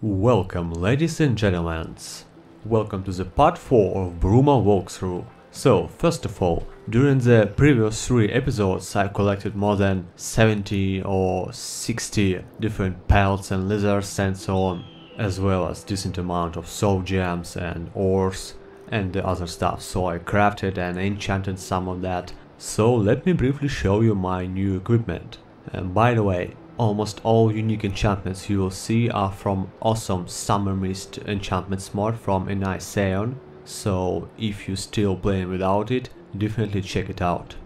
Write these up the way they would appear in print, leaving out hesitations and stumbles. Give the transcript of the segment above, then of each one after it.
Welcome, ladies and gentlemen. Welcome to the part 4 of Bruma walkthrough. So, first of all, during the previous 3 episodes I collected more than 70 or 60 different pelts and lizards and so on, as well as decent amount of soul gems and ores and the other stuff, so I crafted and enchanted some of that. So let me briefly show you my new equipment. And by the way, almost all unique enchantments you will see are from awesome Summer Mist enchantments mod from Eniseon, so if you still playing without it, definitely check it out.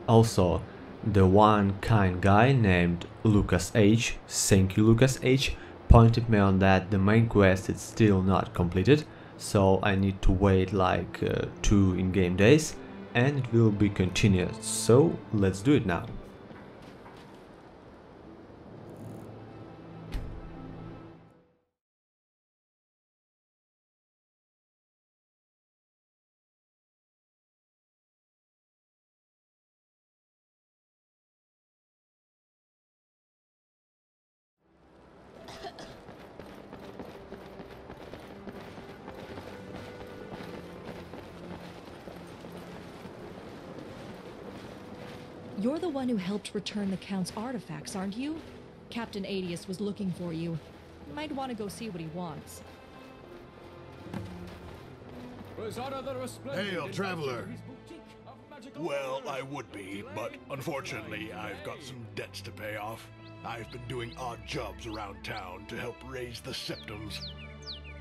Also, the one kind guy named Lucas H, thank you Lucas H, pointed me on that the main quest is still not completed, so I need to wait like 2 in-game days and it will be continued, so let's do it now. You're the one who helped return the Count's artifacts, aren't you? Captain Adius was looking for you. Might want to go see what he wants. Hail, traveler! Well, I would be, but unfortunately I've got some debts to pay off. I've been doing odd jobs around town to help raise the symptoms.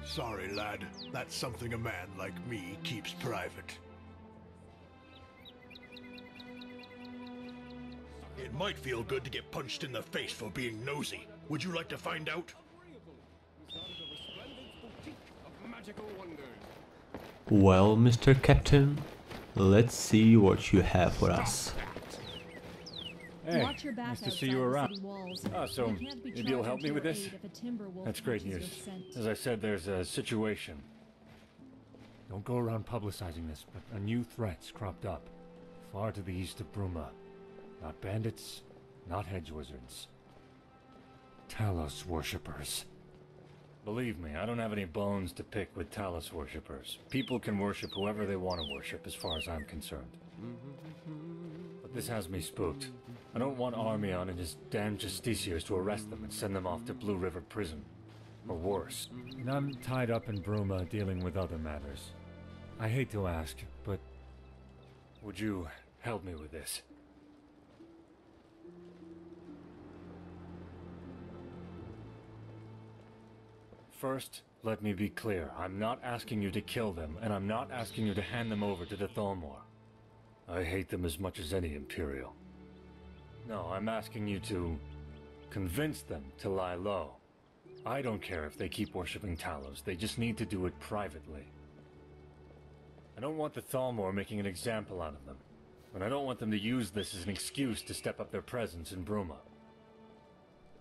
Sorry, lad. That's something a man like me keeps private. It might feel good to get punched in the face for being nosy. Would you like to find out? Well, Mr. Captain, let's see what you have for us. Hey, nice to see you around. So maybe you'll help me with this? That's great news. As I said, there's a situation. Don't go around publicizing this, but a new threat's cropped up. Far to the east of Bruma. Not bandits, not hedge wizards. Talos worshippers. Believe me, I don't have any bones to pick with Talos worshippers. People can worship whoever they want to worship, as far as I'm concerned. But this has me spooked. I don't want Armion and his damned justiciars to arrest them and send them off to Blue River Prison. Or worse. And I'm tied up in Bruma dealing with other matters. I hate to ask, but would you help me with this? First, let me be clear. I'm not asking you to kill them, and I'm not asking you to hand them over to the Thalmor. I hate them as much as any Imperial. No, I'm asking you to convince them to lie low. I don't care if they keep worshipping Talos, they just need to do it privately. I don't want the Thalmor making an example out of them, and I don't want them to use this as an excuse to step up their presence in Bruma.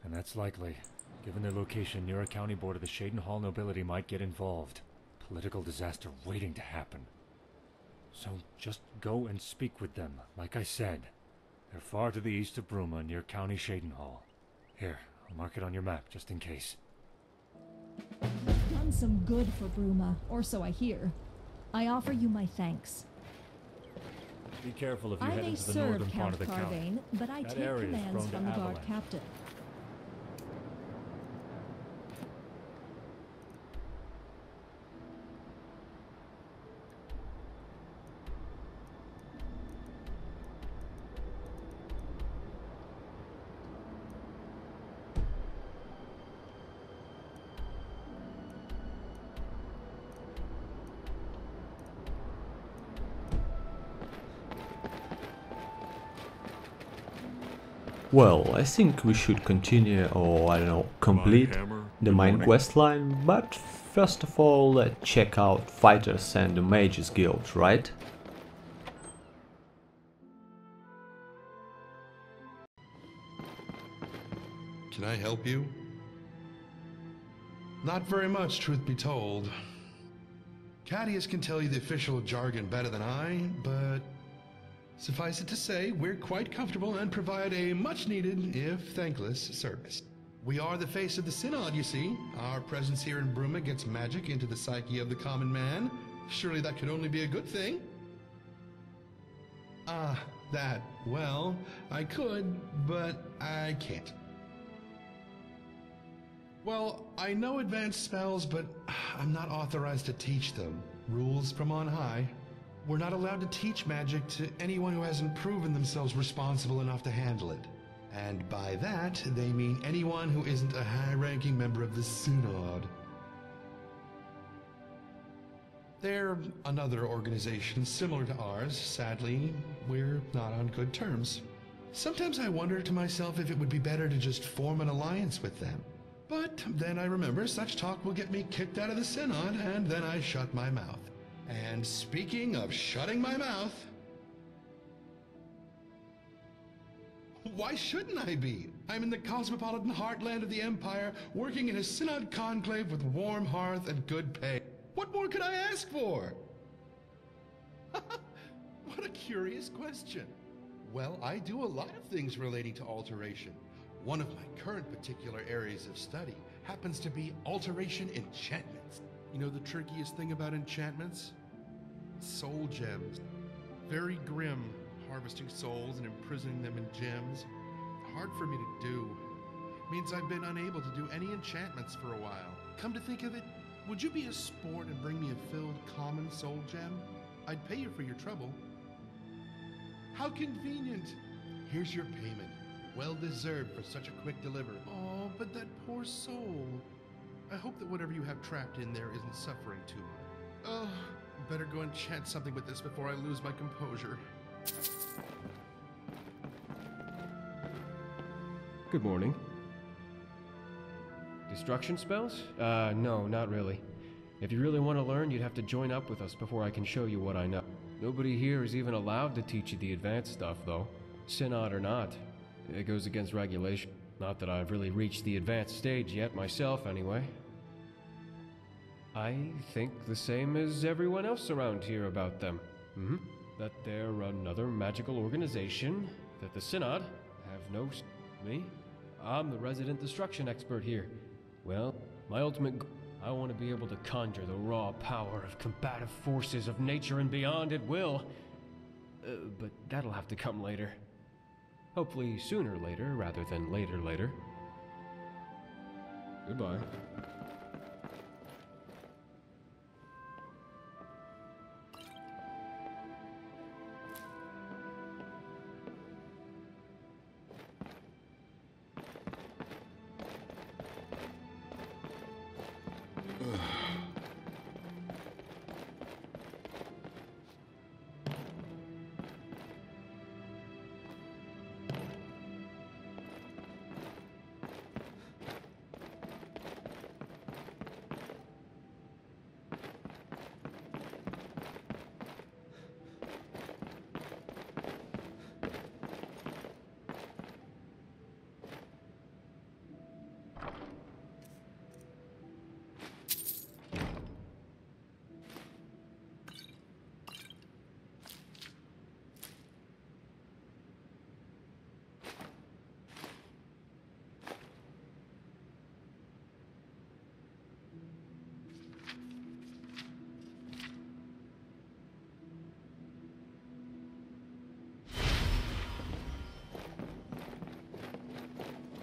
And that's likely. Given their location near a county border, the Shaden Hall nobility might get involved. Political disaster waiting to happen. So just go and speak with them, like I said. They're far to the east of Bruma, near County Shaden Hall. Here, I'll mark it on your map, just in case. Done some good for Bruma, or so I hear. I offer you my thanks. Be careful if you I head may into the serve northern part Count of the county. Carvain, but I That take area is commands prone to from the guard avalanche. captain. Well, I think we should continue, or I don't know, complete the main quest line, but first of all let's check out Fighters and the Mages Guild, right? Can I help you? Not very much, truth be told. Cadius can tell you the official jargon better than I, but Suffice it to say, we're quite comfortable and provide a much-needed, if thankless, service. We are the face of the Synod, you see. Our presence here in Bruma gets magic into the psyche of the common man. Surely that could only be a good thing. Well, I could, but I can't. Well, I know advanced spells, but I'm not authorized to teach them. Rules from on high. We're not allowed to teach magic to anyone who hasn't proven themselves responsible enough to handle it. And by that, they mean anyone who isn't a high-ranking member of the Synod. They're another organization similar to ours. Sadly, we're not on good terms. Sometimes I wonder to myself if it would be better to just form an alliance with them. But then I remember such talk will get me kicked out of the Synod, and then I shut my mouth. And speaking of shutting my mouth, why shouldn't I be? I'm in the cosmopolitan heartland of the Empire, working in a Synod conclave with warm hearth and good pay. What more could I ask for? What a curious question. Well, I do a lot of things relating to alteration. One of my current particular areas of study happens to be alteration enchantments. You know the trickiest thing about enchantments? Soul gems. Very grim, harvesting souls and imprisoning them in gems. Hard for me to do. Means I've been unable to do any enchantments for a while. Come to think of it, would you be a sport and bring me a filled common soul gem? I'd pay you for your trouble. How convenient! Here's your payment. Well deserved for such a quick delivery. Oh, but that poor soul. I hope that whatever you have trapped in there isn't suffering too much. Oh, better go enchant something with this before I lose my composure. Good morning. Destruction spells? No, not really. If you really want to learn, you'd have to join up with us before I can show you what I know. Nobody here is even allowed to teach you the advanced stuff, though. Synod or not. It goes against regulation. Not that I've really reached the advanced stage yet myself, anyway. I think the same as everyone else around here about them. That they're another magical organization, that the Synod have no me. I'm the resident destruction expert here. Well, my ultimate goal, I want to be able to conjure the raw power of combative forces of nature and beyond at will. But that'll have to come later. Hopefully sooner later, rather than later. Goodbye.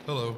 Hello.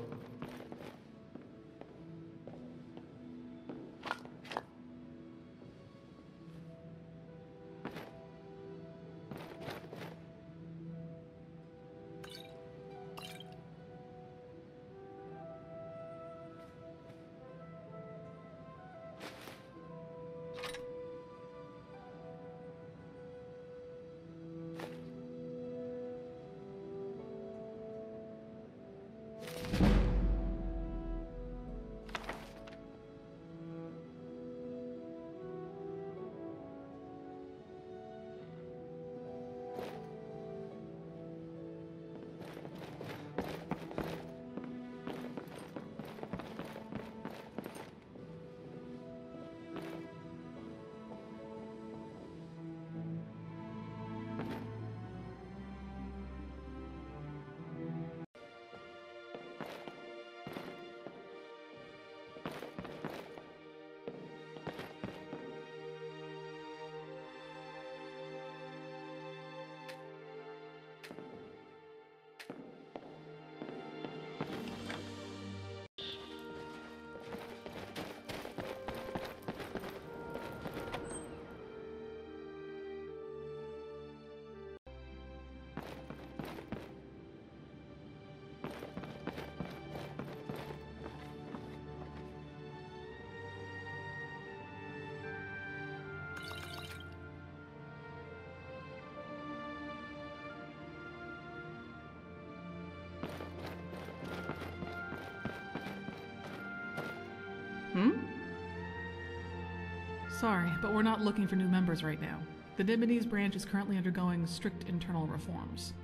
Sorry, but we're not looking for new members right now. The Dibonese branch is currently undergoing strict internal reforms.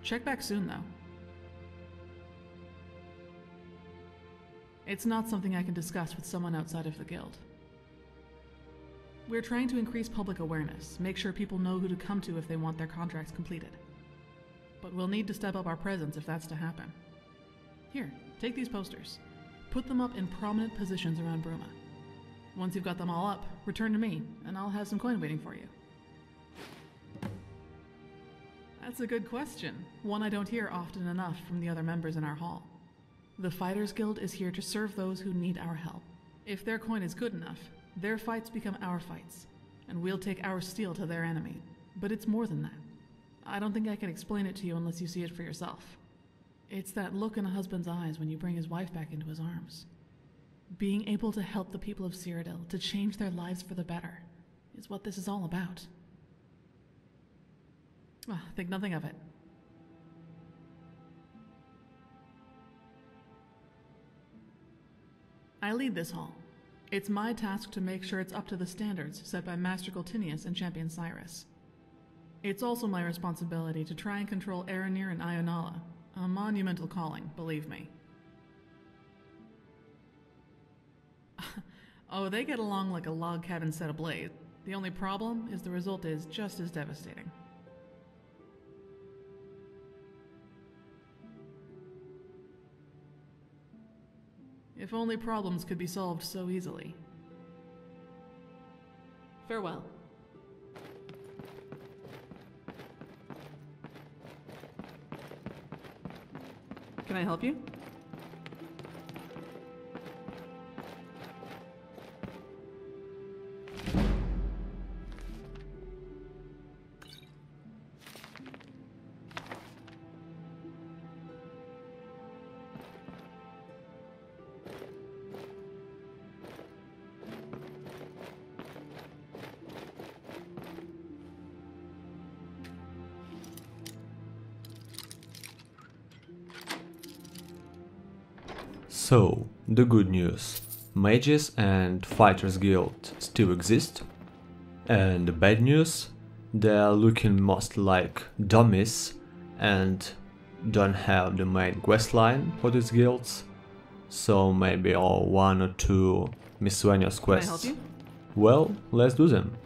Check back soon, though. It's not something I can discuss with someone outside of the guild. We're trying to increase public awareness, make sure people know who to come to if they want their contracts completed. But we'll need to step up our presence if that's to happen. Here, take these posters. Put them up in prominent positions around Bruma. Once you've got them all up, return to me, and I'll have some coin waiting for you. That's a good question, one I don't hear often enough from the other members in our hall. The Fighters Guild is here to serve those who need our help. If their coin is good enough, their fights become our fights, and we'll take our steel to their enemy. But it's more than that. I don't think I can explain it to you unless you see it for yourself. It's that look in a husband's eyes when you bring his wife back into his arms. Being able to help the people of Cyrodiil to change their lives for the better is what this is all about. Think nothing of it. I lead this hall. It's my task to make sure it's up to the standards set by Master Goltinius and Champion Cyrus. It's also my responsibility to try and control Aeronir and Ionala, a monumental calling, believe me. Oh, they get along like a log cabin set ablaze. The only problem is the result is just as devastating. If only problems could be solved so easily. Farewell. Can I help you? So, the good news. Mages and Fighters Guild still exist. And the bad news? They're looking most like dummies and don't have the main questline for these guilds. So maybe all 1 or 2 miscellaneous quests. Can I help you? Well, let's do them.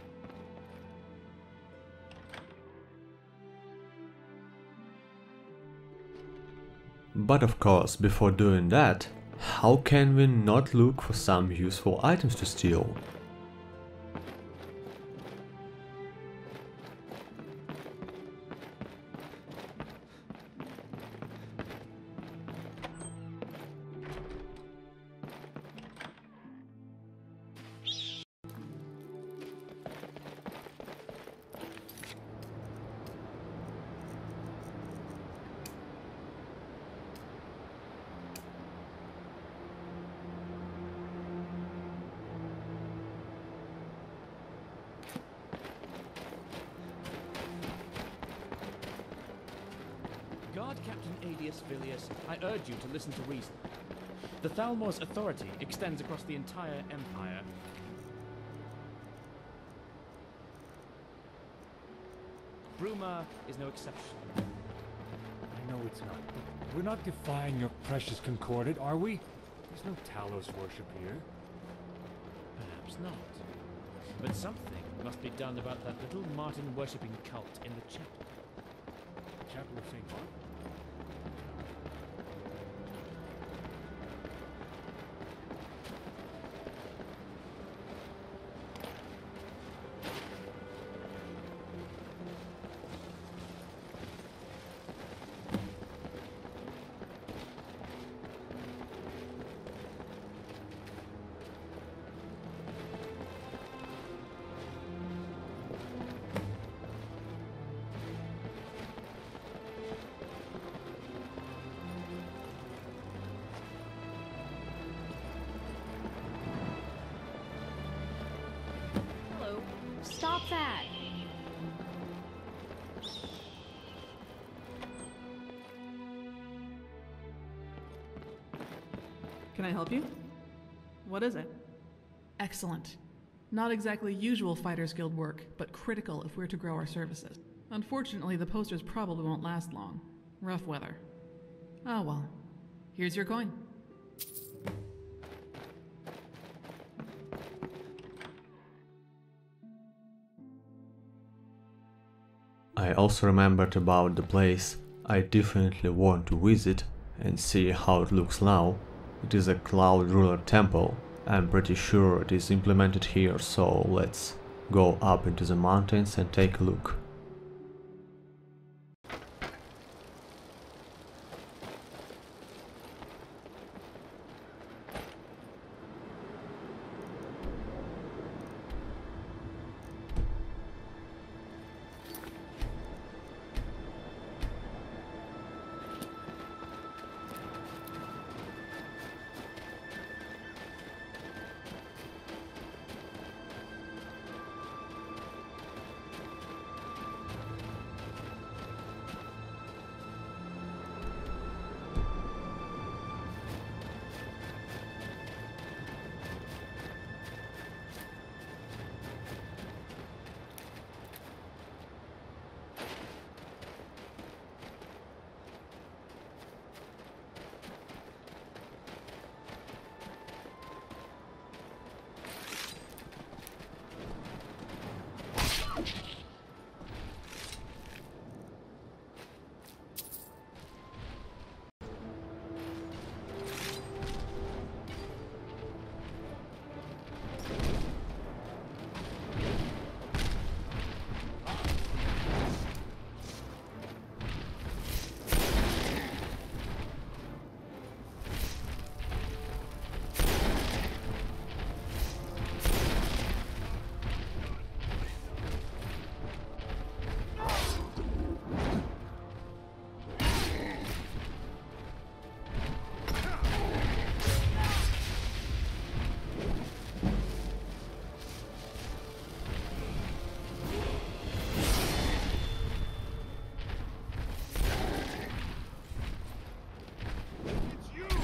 But of course, before doing that, how can we not look for some useful items to steal? Guard Captain Adius Vilius, I urge you to listen to reason. The Thalmor's authority extends across the entire Empire. Bruma is no exception. I know it's not, but we're not defying your precious Concordat, are we? There's no Talos worship here. Perhaps not. But something must be done about that little Martin-worshipping cult in the chapel. Chapel of St. Martin? Stop that! Can I help you? What is it? Excellent. Not exactly usual Fighters Guild work, but critical if we're to grow our services. Unfortunately, the posters probably won't last long. Rough weather. Oh well. Here's your coin. I also remembered about the place I definitely want to visit and see how it looks now. It is a Cloud Ruler temple. I'm pretty sure it is implemented here, so let's go up into the mountains and take a look.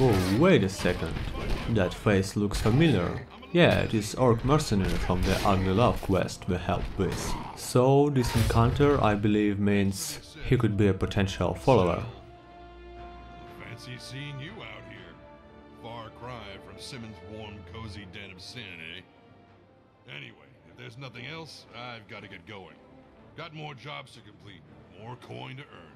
Oh, wait a second. That face looks familiar. Yeah, it is Orc Mercenary from the Ugly Love quest we helped with. So this encounter, I believe, means he could be a potential follower. Fancy seeing you out here. Far cry from Simmons' warm, cozy den of sin, eh? Anyway, if there's nothing else, I've got to get going. Got more jobs to complete, more coin to earn.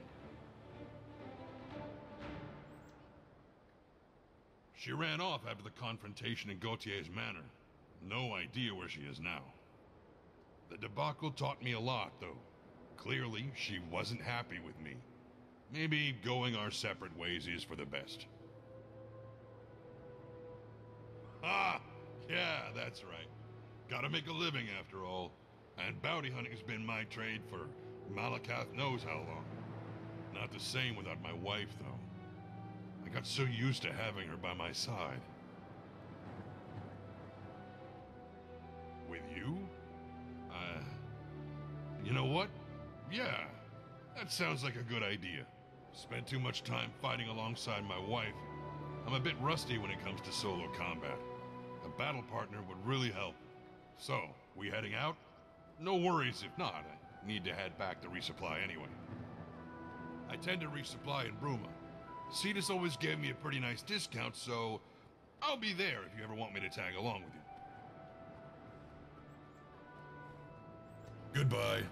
She ran off after the confrontation in Gautier's manor. No idea where she is now. The debacle taught me a lot, though. Clearly, she wasn't happy with me. Maybe going our separate ways is for the best. Ah! Yeah, that's right. Gotta make a living after all. And bounty hunting's been my trade for Malakath knows how long. Not the same without my wife, though. I got so used to having her by my side. With you? You know what? Yeah, that sounds like a good idea. Spent too much time fighting alongside my wife. I'm a bit rusty when it comes to solo combat. A battle partner would really help. So, we heading out? No worries if not. I need to head back to resupply anyway. I tend to resupply in Bruma. Cetus always gave me a pretty nice discount, so I'll be there if you ever want me to tag along with you. Goodbye.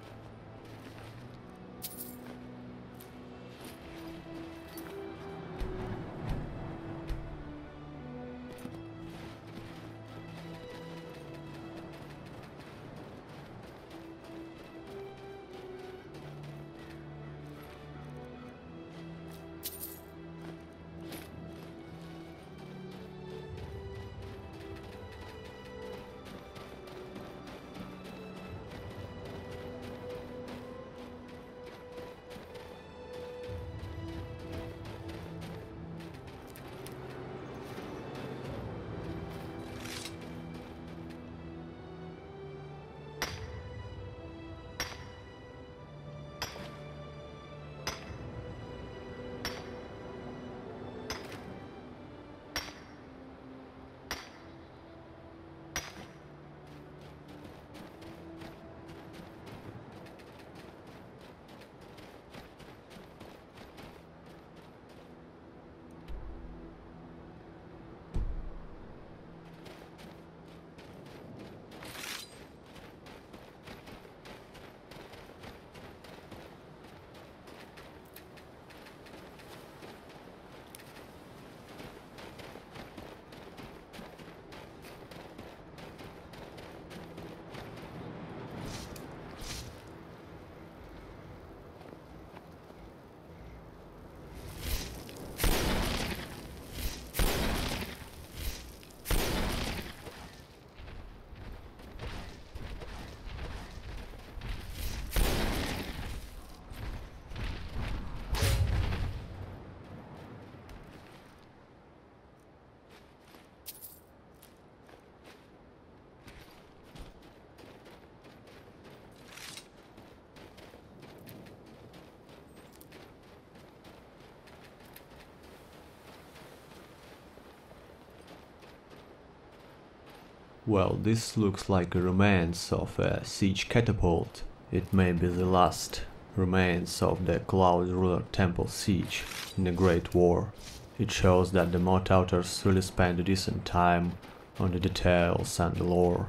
Well, this looks like a remains of a siege catapult. It may be the last remains of the Cloud Ruler Temple siege in the Great War. It shows that the mod authors really spent a decent time on the details and the lore.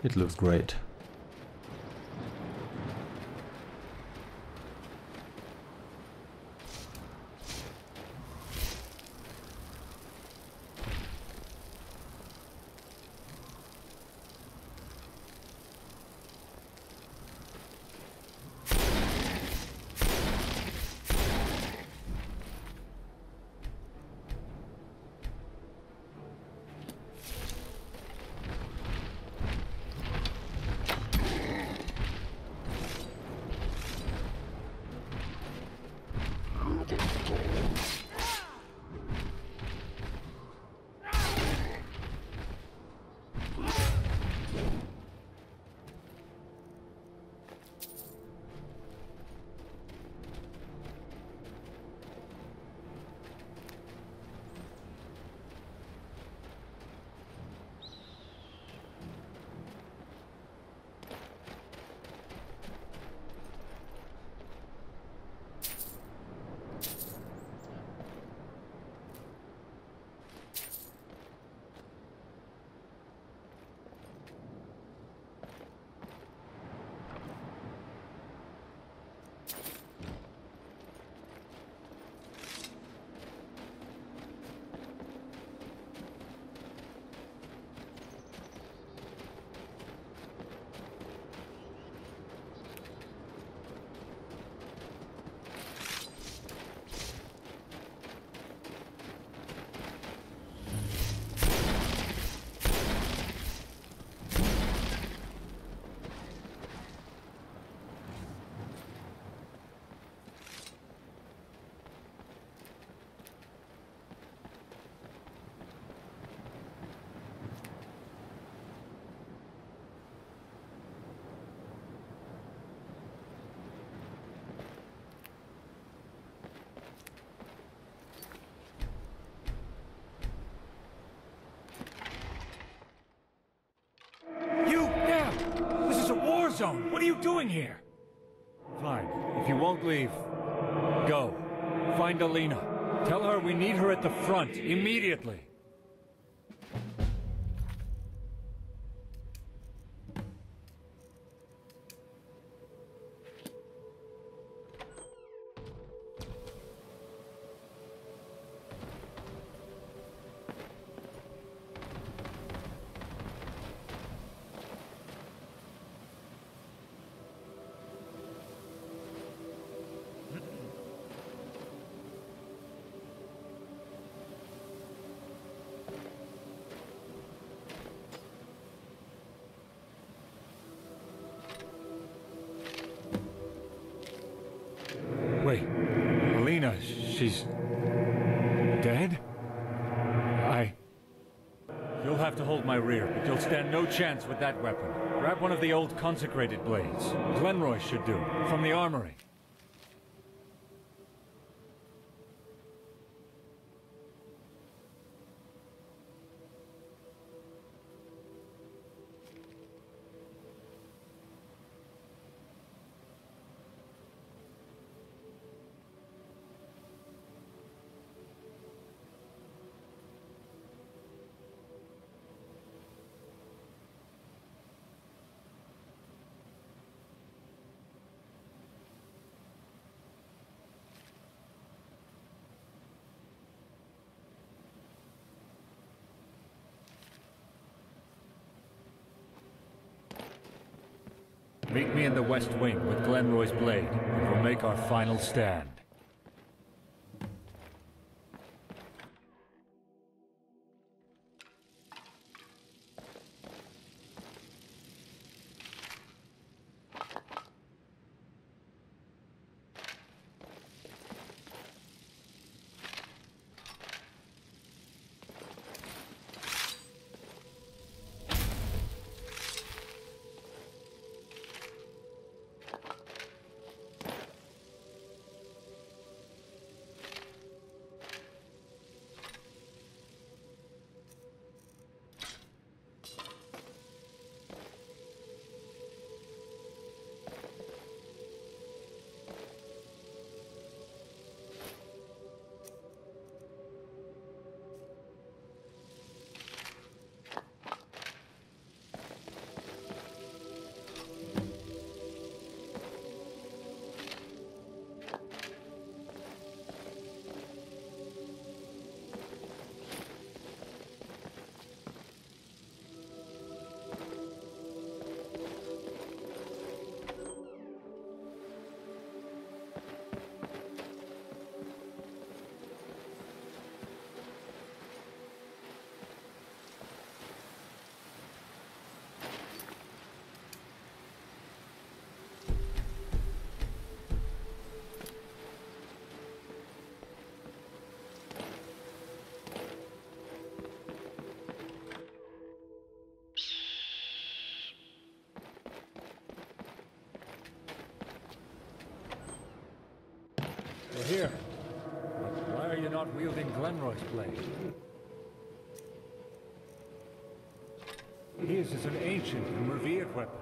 It looks great. Zone. What are you doing here? Fine. If you won't leave, go. Find Alina. Tell her we need her at the front, immediately. Wait, Alina, she's dead? You'll have to hold my rear, but you'll stand no chance with that weapon. Grab one of the old consecrated blades. Glenroy should do, from the armory. Meet me in the West Wing with Glenroy's blade, and we'll make our final stand. here. But why are you not wielding Glenroy's blade? His is an ancient and revered weapon.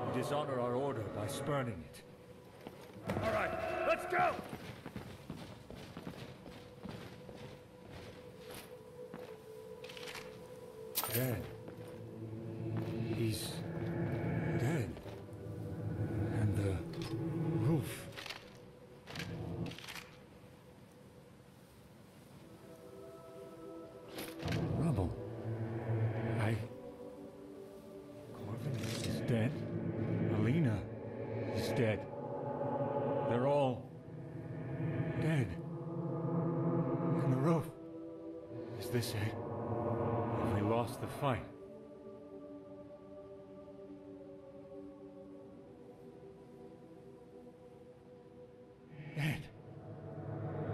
You dishonor our order by spurning it. All right, let's go! Dead. He's dead. And the roof. Rubble. Corvin is dead. Alina is dead. They're all dead. And the roof. Is this it? Have we lost the fight? Dead.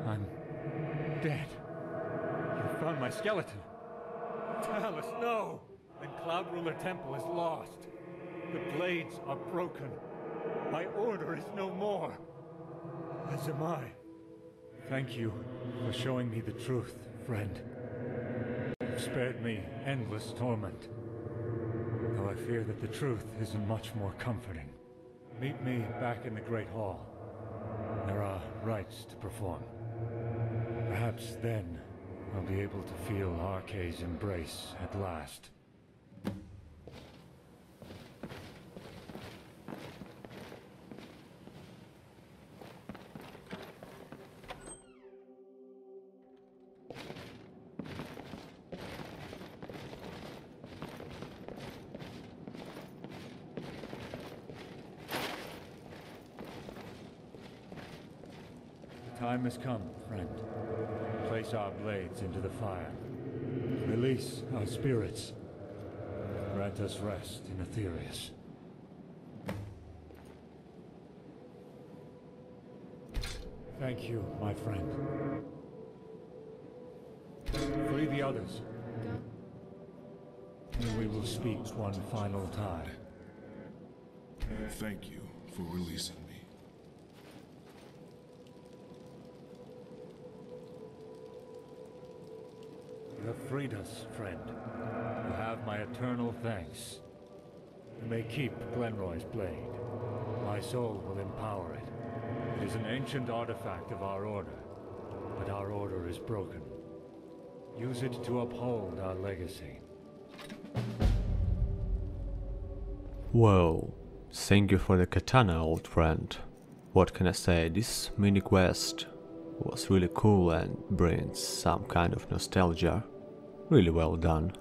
I'm dead. You found my skeleton. Talos, no! And Cloud Ruler Temple is lost. The blades are broken. My order is no more. As am I. Thank you for showing me the truth, friend. You've spared me endless torment. Though I fear that the truth isn't much more comforting. Meet me back in the Great Hall. There are rites to perform. Perhaps then I'll be able to feel Arkay's embrace at last. Time has come, friend. Place our blades into the fire. Release our spirits. Grant us rest in Aetherius. Thank you, my friend. Free the others. And we will speak one final time. Thank you for releasing me. You have freed us, friend. You have my eternal thanks. You may keep Glenroy's blade. My soul will empower it. It is an ancient artifact of our order, but our order is broken. Use it to uphold our legacy. Whoa, thank you for the katana, old friend. What can I say, this mini quest was really cool and brings some kind of nostalgia. Really well done.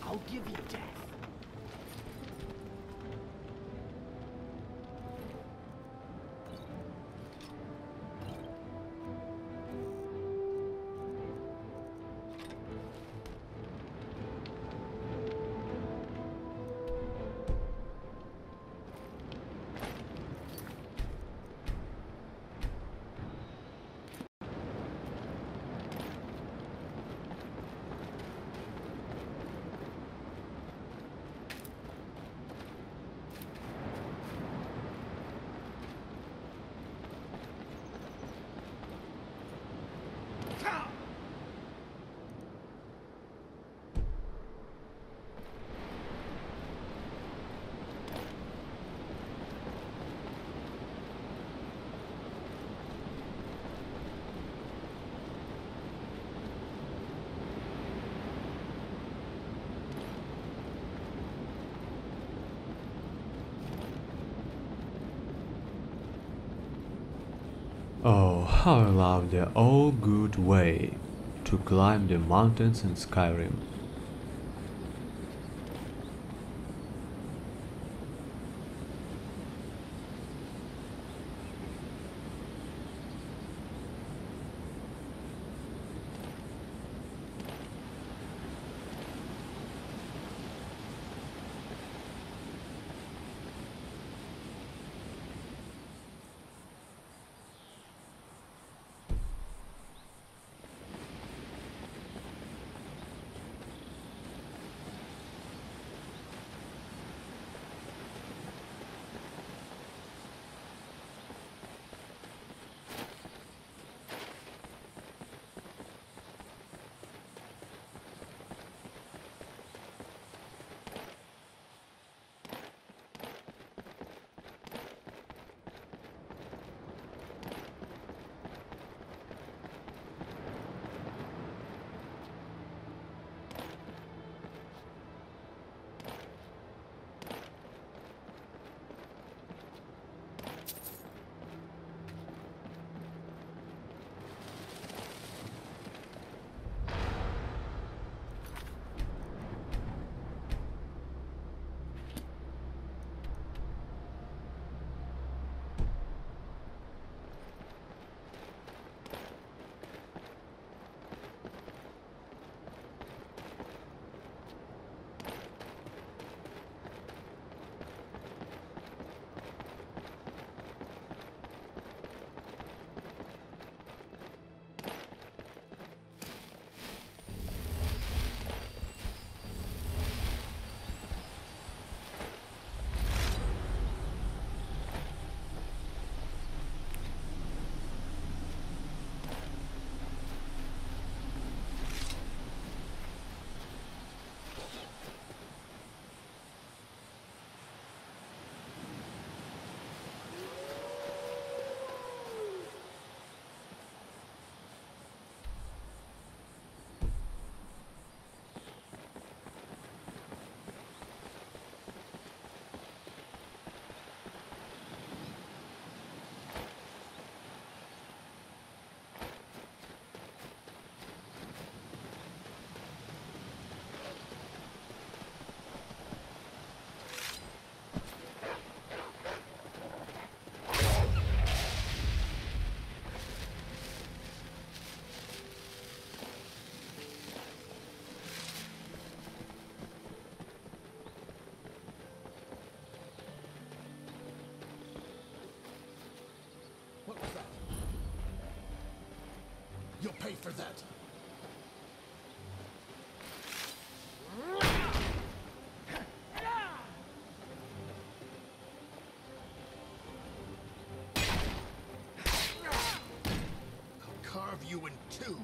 I'll give you death. Oh, how I love the all good way to climb the mountains in Skyrim. You'll pay for that. I'll carve you in two.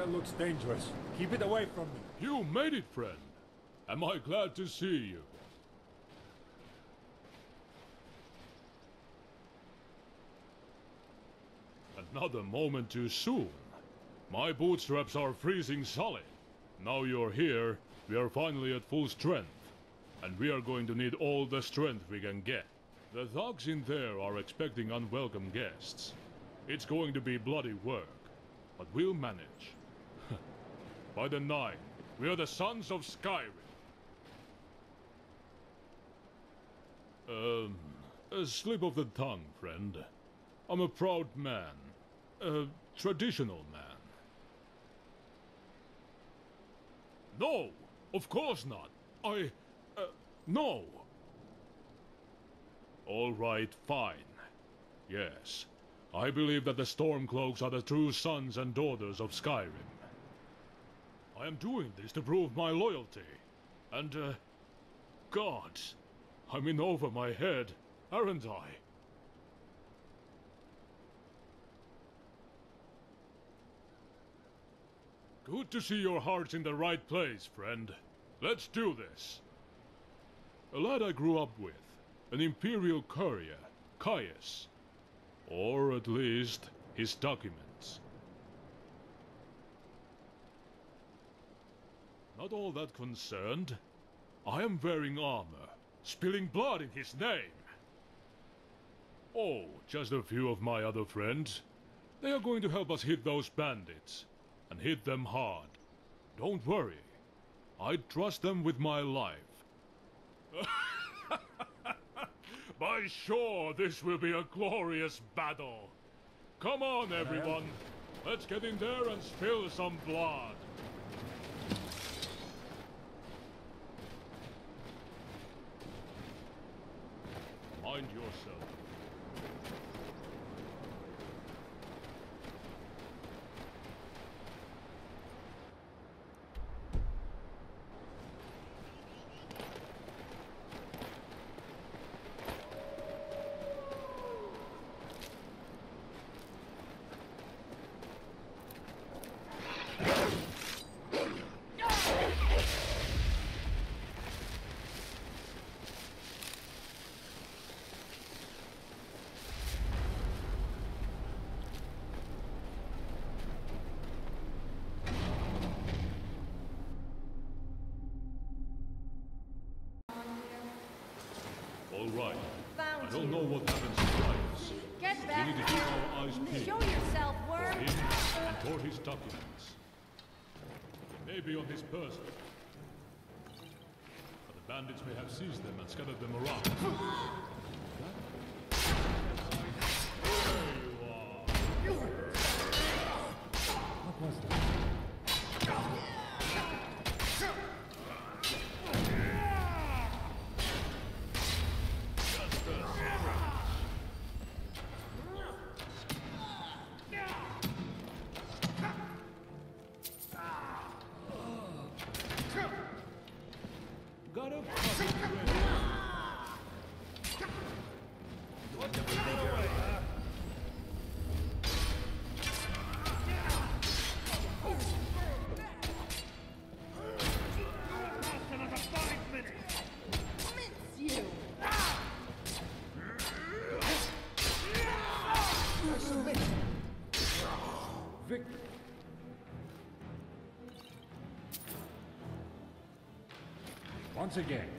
That looks dangerous. Keep it away from me. You made it, friend. Am I glad to see you? Another moment too soon. My bootstraps are freezing solid. Now you're here, we are finally at full strength. And we are going to need all the strength we can get. The thugs in there are expecting unwelcome guests. It's going to be bloody work, but we'll manage. By the 9, we are the sons of Skyrim. A slip of the tongue, friend. I'm a proud man. A traditional man. No! Of course not! No! All right, fine. Yes. I believe that the Stormcloaks are the true sons and daughters of Skyrim. I am doing this to prove my loyalty. And, gods, I'm in over my head, aren't I? Good to see your heart's in the right place, friend. Let's do this. A lad I grew up with, an Imperial Courier, Caius. Or at least, his documents. Not all that concerned. I am wearing armor, spilling blood in his name. Oh, just a few of my other friends. They are going to help us hit those bandits. And hit them hard. Don't worry. I trust them with my life. By sure, this will be a glorious battle. Come on, everyone. Let's get in there and spill some blood. Mind yourself. All right. I don't know what happens to Talos. Get back! We need to keep our eyes peeled. Show yourself, worm! For him and for his documents. They may be on his person. But the bandits may have seized them and scattered them around. There you are. What was that? Once again.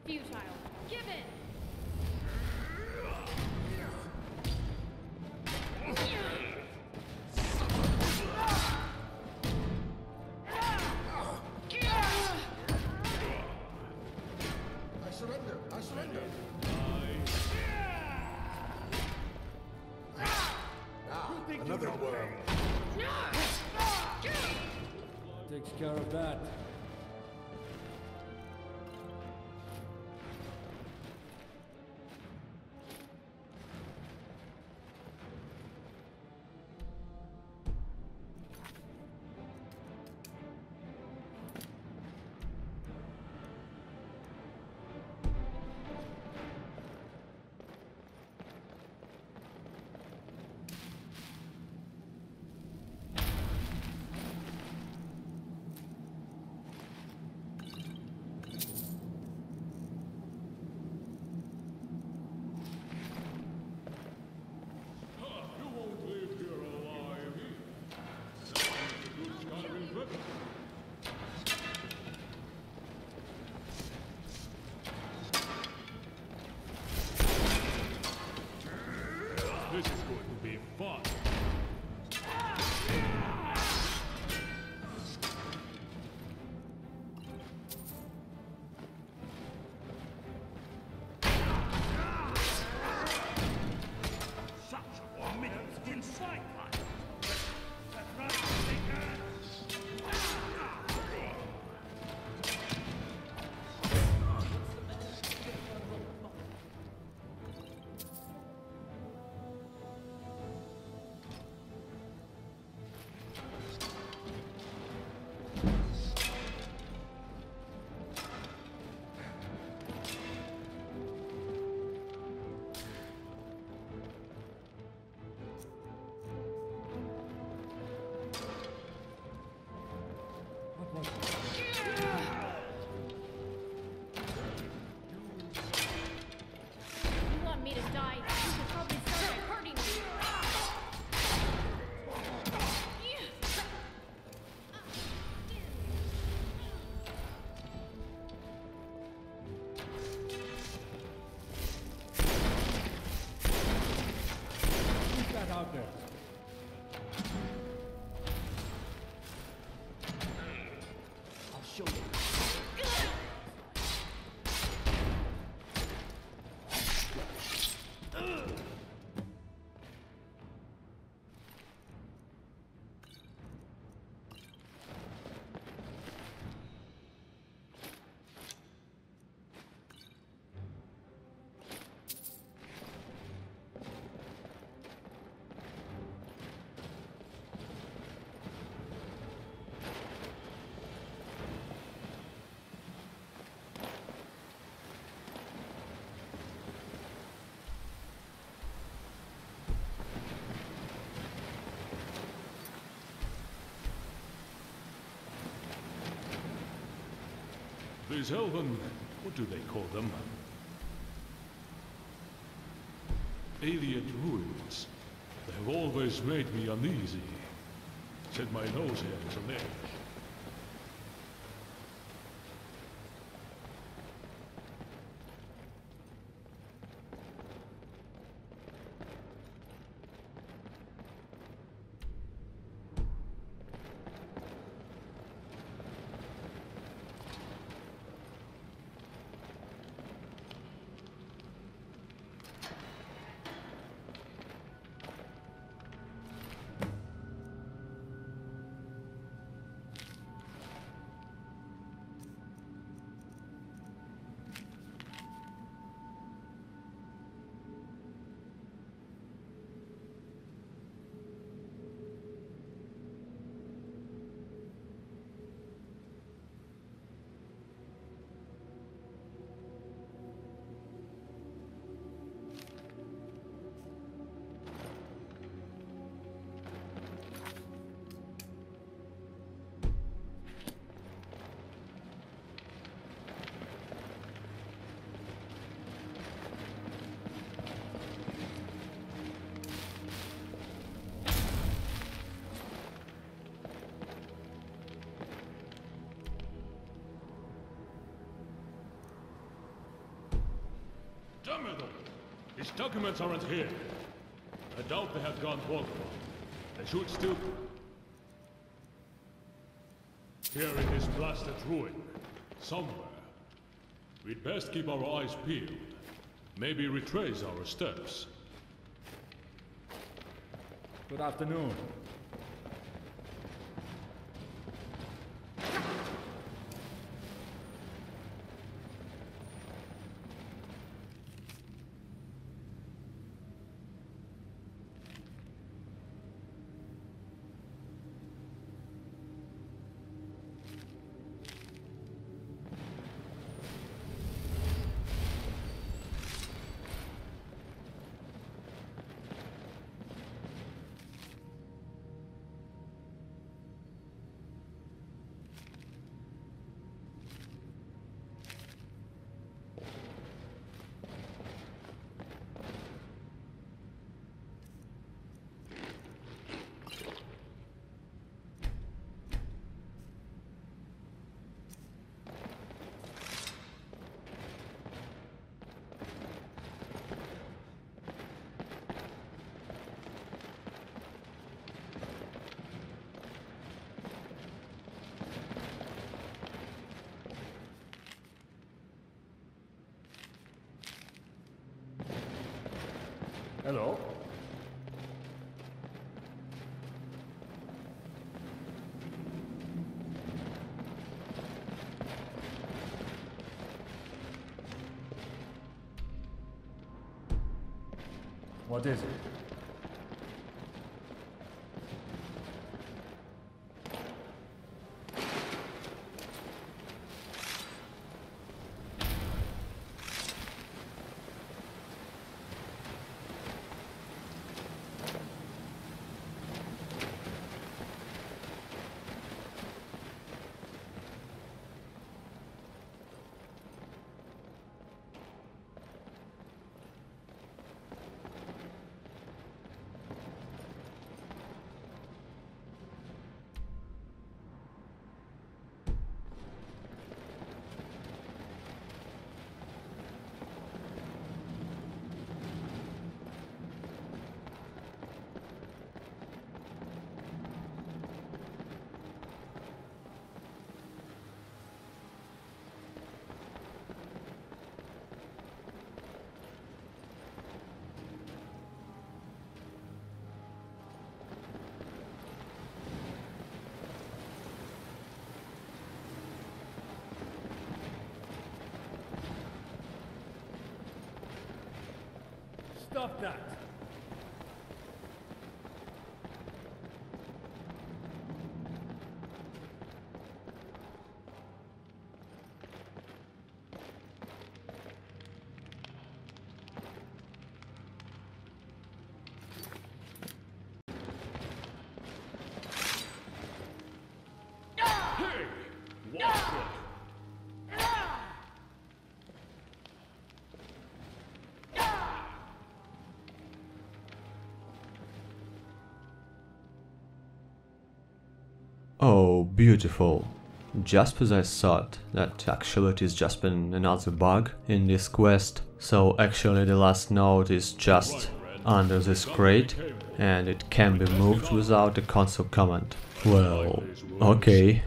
Futile. Give in! takes care of that. This is going to be fun. You want me to die? You should probably start by hurting me. Who's that out there? I'll show you. These elven... what do they call them? Alien ruins. They have always made me uneasy. Set my nose hairs on edge. Damn it all! His documents aren't here. I doubt they have gone portable. They should still... Here in this blasted ruin. Somewhere. We'd best keep our eyes peeled. Maybe retrace our steps. Good afternoon. Hello? What is it? Stop that! Oh, beautiful. Just as I thought, that actually it is just been another bug in this quest. So actually the last node is just under this crate and it can be moved without a console command. Well, okay.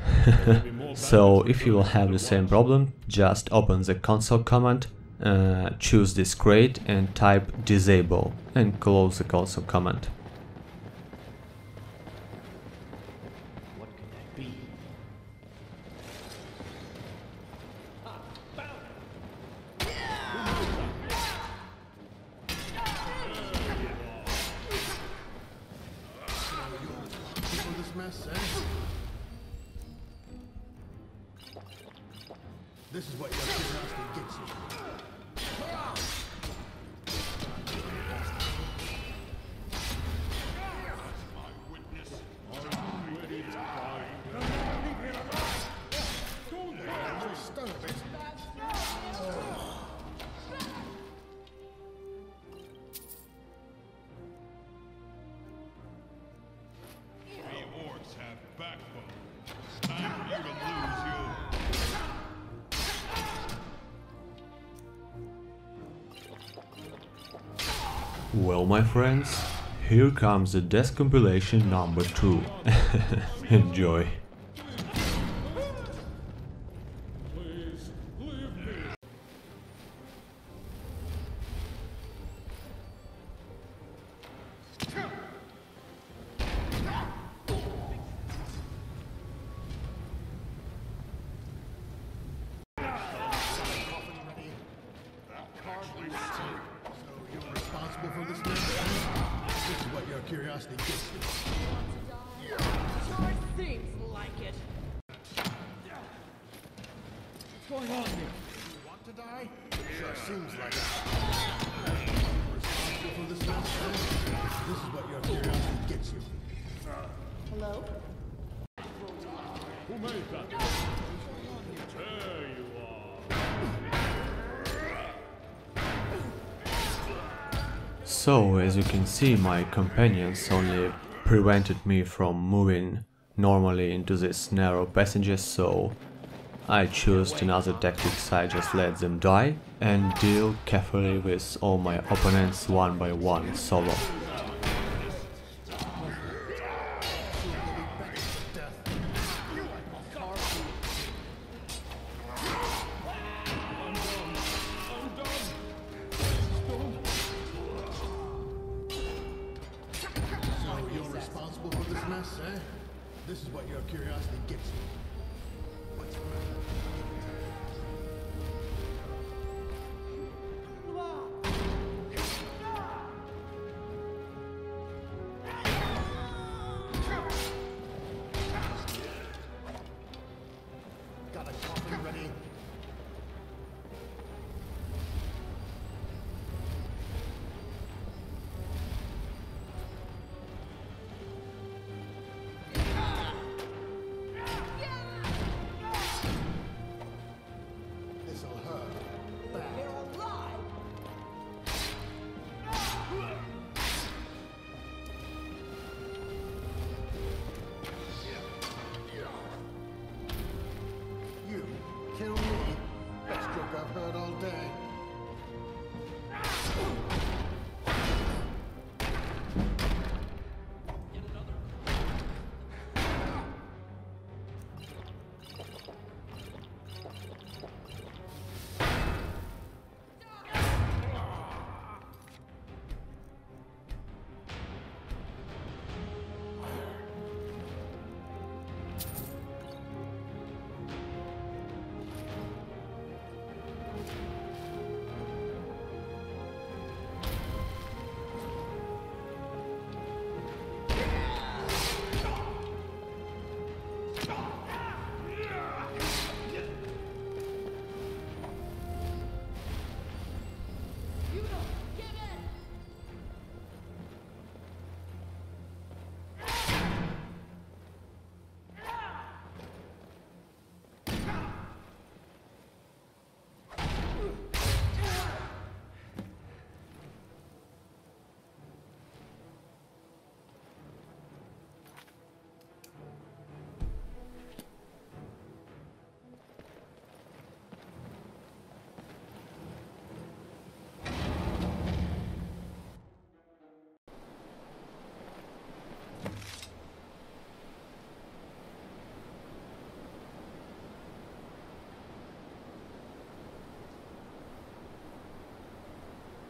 So if you will have the same problem, just open the console command, choose this crate and type disable and close the console command. This is what your curiosity gets you. My witness. Are you ready to die? Go there, you son of a... We orcs have backbone. Time for you to lose yours. Well, my friends, here comes the death compilation number 2. Enjoy. Curiosity gets you. Sure seems like it. What's going on here? You want to die? Sure seems like it. Responsible for this mess? This is what your curiosity gets you. Hello? Who made that? There you are. So, as you can see, my companions only prevented me from moving normally into this narrow passages, so I chose another tactics. I just let them die and deal carefully with all my opponents one by one solo. This is what your curiosity gets you. What's got a coffin ready? Kill me. Best joke I've heard all day.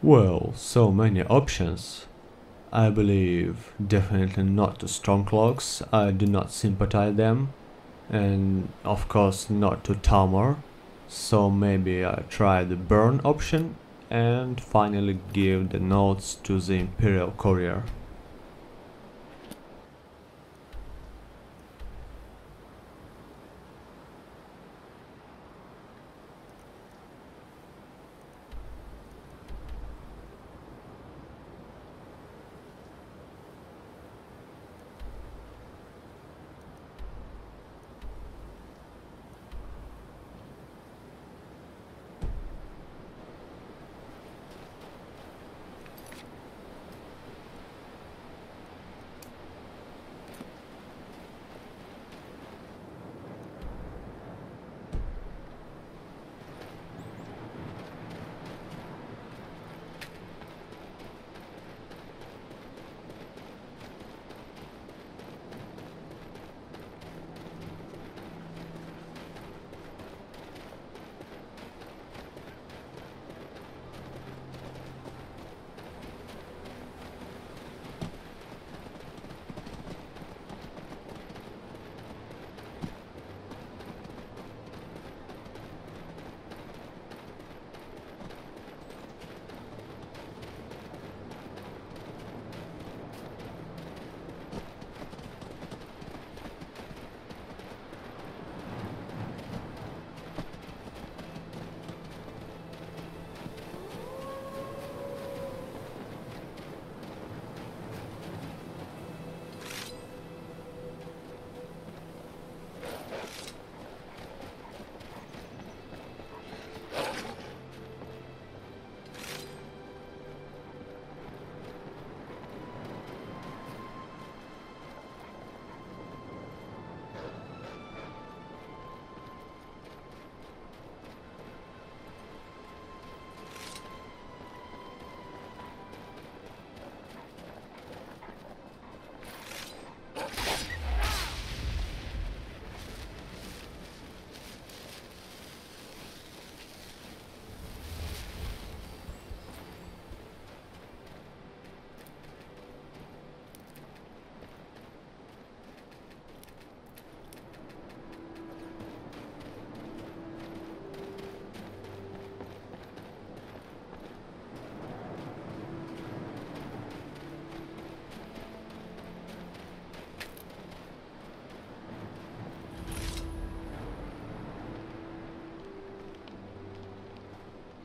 Well, so many options. I believe definitely not to Stormcloaks, I do not sympathize them. And of course not to Tamar. So maybe I try the burn option and finally give the notes to the Imperial Courier.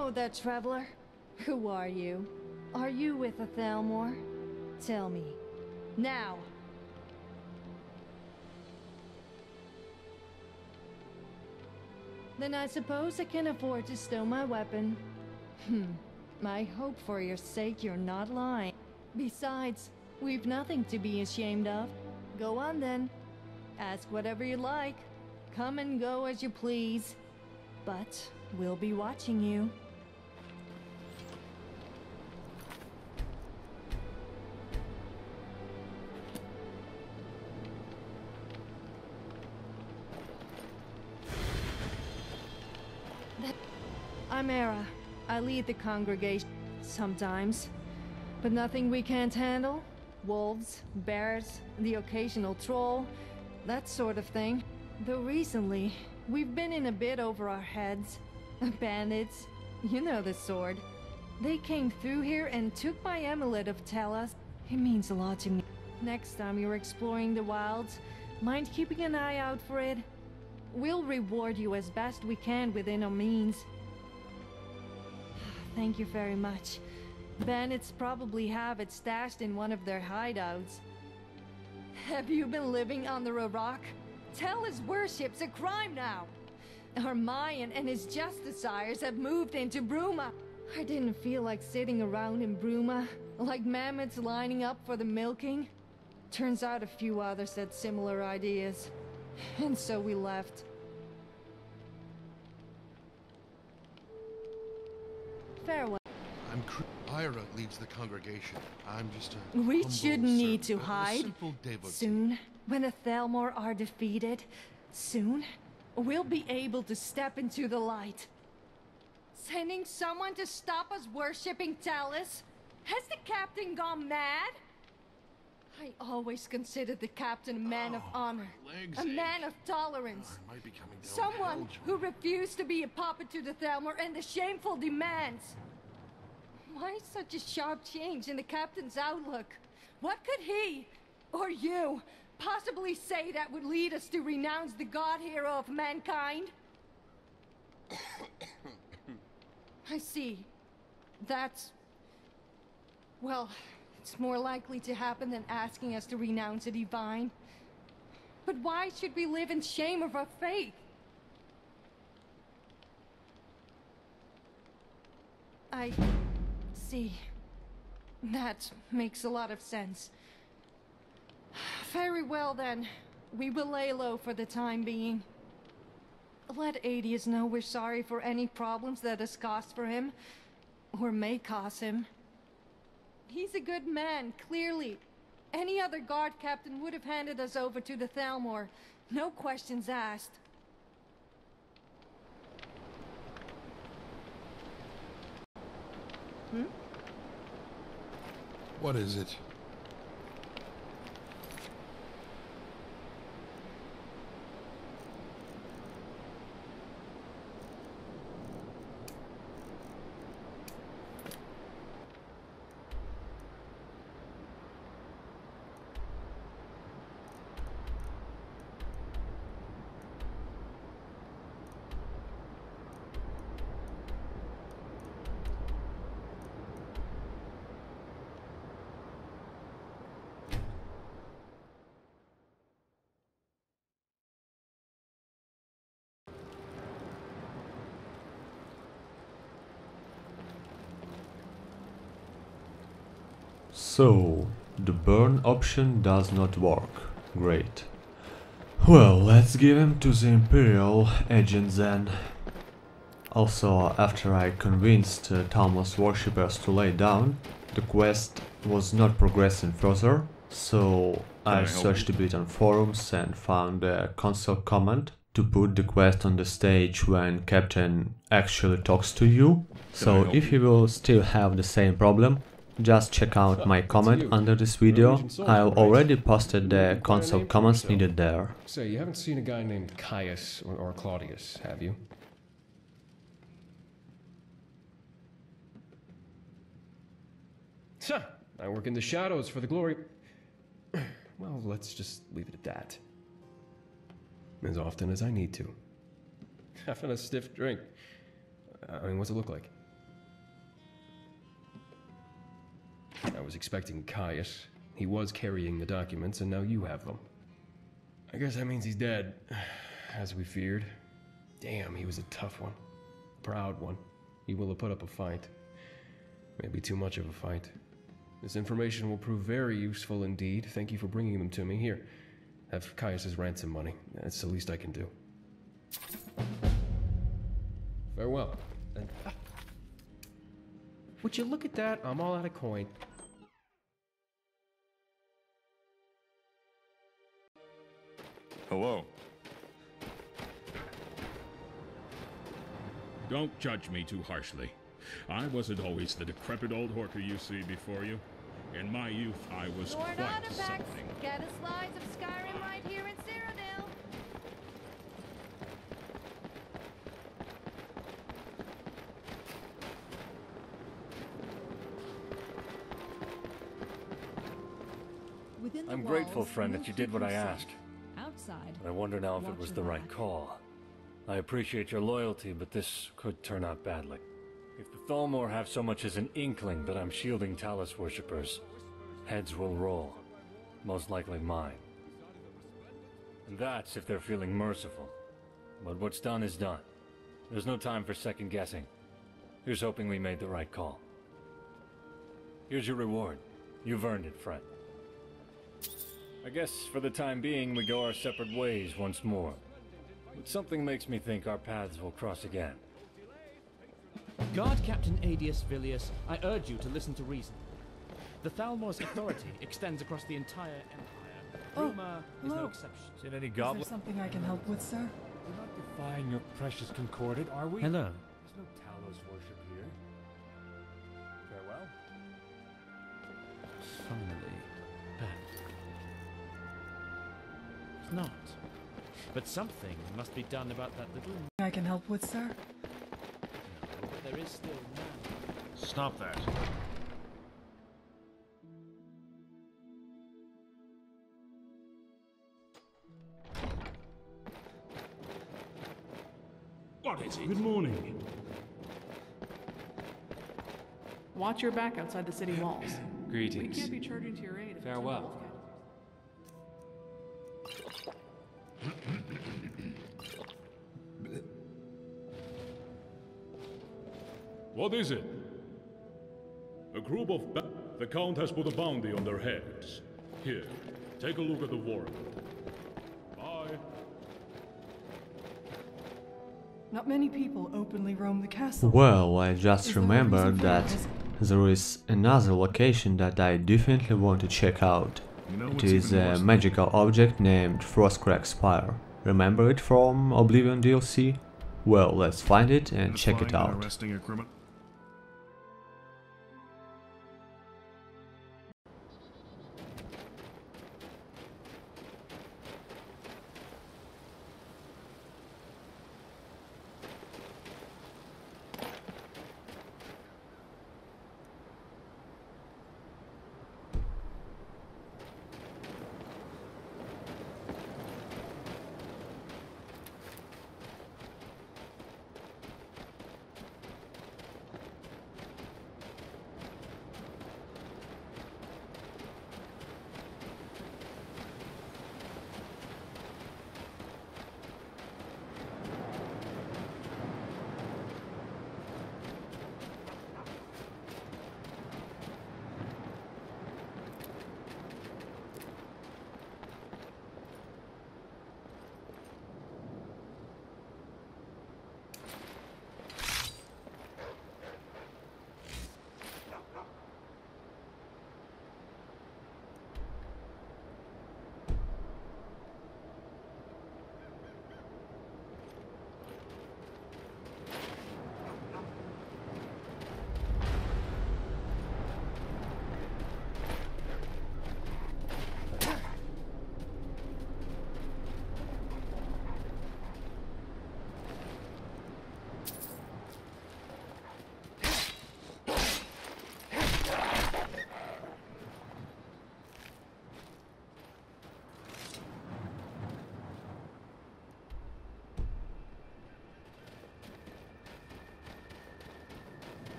Oh, that traveler. Who are you? Are you with a Thalmor? Tell me. Now! Then I suppose I can afford to stow my weapon. I hope for your sake you're not lying. Besides, we've nothing to be ashamed of. Go on then. Ask whatever you like. Come and go as you please. But we'll be watching you. I'm Aera. I lead the congregation sometimes. But nothing we can't handle? Wolves, bears, the occasional troll, that sort of thing. Though recently, we've been in a bit over our heads. Bandits, you know the sort. They came through here and took my amulet of Talos. It means a lot to me. Next time you're exploring the wilds, mind keeping an eye out for it? We'll reward you as best we can within our means. Thank you very much. Bandits probably have it stashed in one of their hideouts. Have you been living under a rock? Talos worship's a crime now. Our Mayan and his justiciars have moved into Bruma. I didn't feel like sitting around in Bruma, like mammoths lining up for the milking. Turns out a few others had similar ideas. And so we left. Farewell. Aera leads the congregation. I'm just a We humble shouldn't need servant, to a hide. simple devotee. Soon, when the Thalmor are defeated, soon, we'll be able to step into the light. Sending someone to stop us worshipping Talos? Has the captain gone mad? I always considered the captain a man of honor, a man of tolerance. I might be coming down Someone hell, who refused to be a puppet to the Thalmor and the shameful demands. Why such a sharp change in the captain's outlook? What could he, or you, possibly say that would lead us to renounce the god hero of mankind? I see. That's... well, it's more likely to happen than asking us to renounce a divine. But why should we live in shame of our faith? I see. That makes a lot of sense. Very well then. We will lay low for the time being. Let Adius know we're sorry for any problems that has caused for him, or may cause him. He's a good man, clearly. Any other guard captain would have handed us over to the Thalmor. No questions asked. What is it? So, the burn option does not work. Great. Well, let's give him to the Imperial agents then. Also, after I convinced Talos worshippers to lay down, the quest was not progressing further, so I searched a bit on forums and found a console command to put the quest on the stage when Captain actually talks to you. So if you will still have the same problem, just check out my comment under this video. I've already posted the console commands needed there. Say, you haven't seen a guy named Caius or Claudius, have you? I work in the shadows for the glory. Well, let's just leave it at that. As often as I need to. Having a stiff drink. I mean, what's it look like? I was expecting Caius. He was carrying the documents, and now you have them. I guess that means he's dead, as we feared. Damn, he was a tough one. Proud one. He will have put up a fight. Maybe too much of a fight. This information will prove very useful indeed. Thank you for bringing them to me. Here, have Caius's ransom money. That's the least I can do. Farewell. And, would you look at that? I'm all out of coin. Hello. Don't judge me too harshly. I wasn't always the decrepit old horker you see before you. In my youth, I was Gort quite artifacts. something. Get a slice of Skyrim right here in Cyrodiil. Within the I'm grateful, walls, friend, no that you did what I keeping safe. asked. Outside, But I wonder now if it watch was your the right back. call. I appreciate your loyalty, but this could turn out badly. If the Thalmor have so much as an inkling that I'm shielding Talos worshippers, heads will roll. Most likely mine. And that's if they're feeling merciful. But what's done is done. There's no time for second guessing. Here's hoping we made the right call. Here's your reward. You've earned it, friend. I guess for the time being we go our separate ways once more. But something makes me think our paths will cross again. Guard Captain Adius Vilius, I urge you to listen to reason. The Thalmor's authority extends across the entire empire. Bruma is no hello. exception. Seen any Is there goblins? something I can help with, sir? We're not defying your precious concordate, are we? Hello. There's no Talos worship here. Farewell. Finally, back. Not. But something must be done about that little... I can help with, sir? No, there is still man. Stop that. What is it? Good morning. Watch your back outside the city walls. We Greetings. can't be charging to your aid. if Farewell. What is it? A group of the Count has put a bounty on their heads. Here, take a look at the warrant. Bye. Not many people openly roam the castle. Well, I just Is there a remembered reason for that this? there is another location that I definitely want to check out. It is a magical object named Frostcrag Spire. Remember it from Oblivion DLC? Well, let's find it and check it out. Arresting a criminal.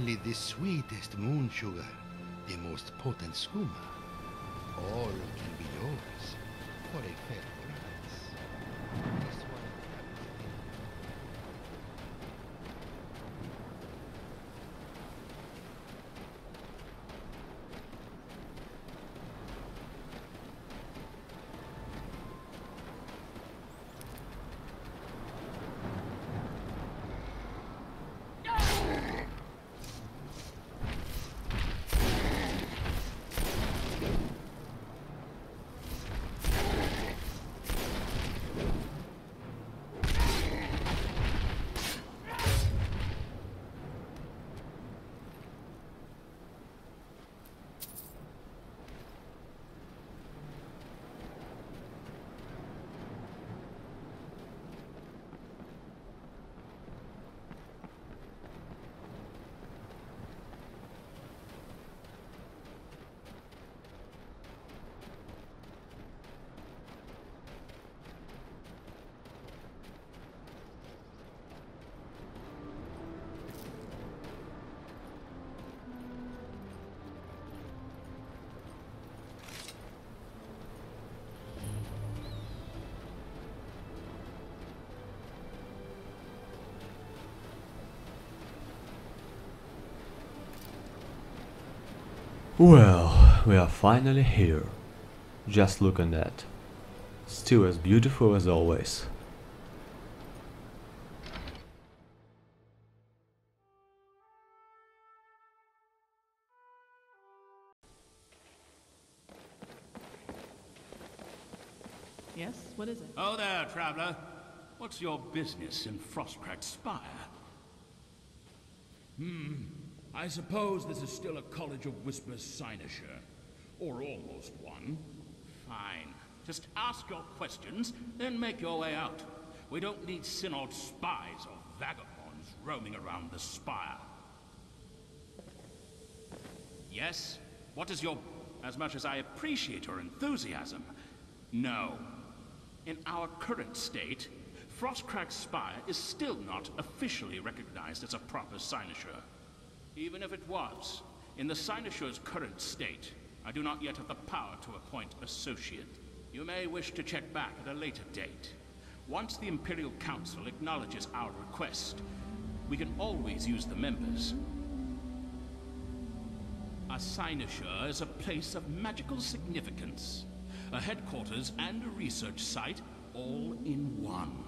only the sweetest moon sugar, the most potent skooma. All can be yours for a fair price. This one. Well, we are finally here. Just look at that. Still as beautiful as always. Yes? What is it? Oh there, traveler. What's your business in Frostcrag Spire? I suppose this is still a College of Whispers cynosure. Or almost one. Fine. Just ask your questions, then make your way out. We don't need Cynod spies or vagabonds roaming around the spire. Yes? What is your... As much as I appreciate your enthusiasm, no. In our current state, Frostcrag Spire is still not officially recognized as a proper cynosure. Even if it was, in the cynosure's current state, I do not yet have the power to appoint associate. You may wish to check back at a later date. Once the Imperial Council acknowledges our request, we can always use the members. A cynosure is a place of magical significance. A headquarters and a research site, all in one.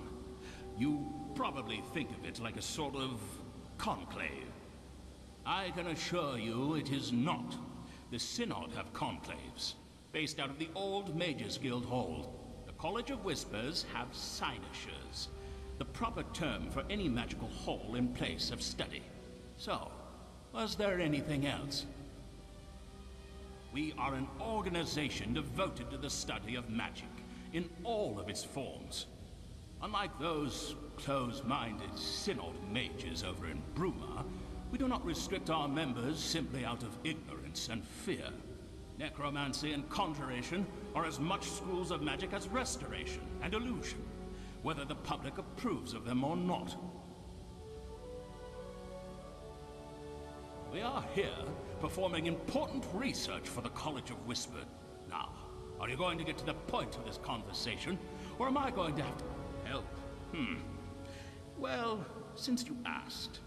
You probably think of it like a sort of conclave. I can assure you it is not. The Cynod have conclaves, based out of the old Mages Guild Hall. The College of Whispers have cynosures, the proper term for any magical hall in place of study. So, was there anything else? We are an organization devoted to the study of magic, in all of its forms. Unlike those close-minded Cynod mages over in Bruma, we do not restrict our members simply out of ignorance and fear. Necromancy and conjuration are as much schools of magic as restoration and illusion, whether the public approves of them or not. We are here performing important research for the College of Whisper. Now, are you going to get to the point of this conversation, or am I going to have to help? Well, since you asked,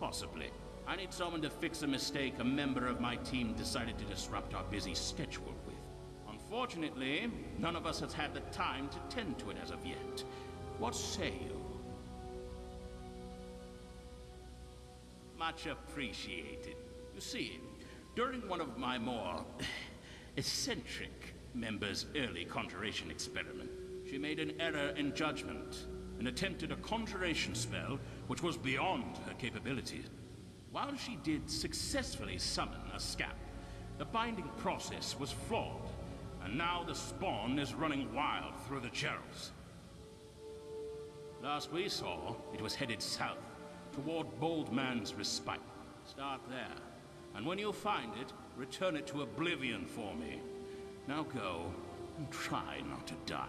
possibly. I need someone to fix a mistake a member of my team decided to disrupt our busy schedule with. Unfortunately, none of us has had the time to tend to it as of yet. What say you? Much appreciated. You see, during one of my more eccentric members' early conjuration experiment, she made an error in judgment and attempted a conjuration spell which was beyond her capabilities. While she did successfully summon a Scamp, the binding process was flawed, and now the spawn is running wild through the channels. Last we saw, it was headed south, toward Bold Man's Respite. Start there, and when you find it, return it to oblivion for me. Now go, and try not to die.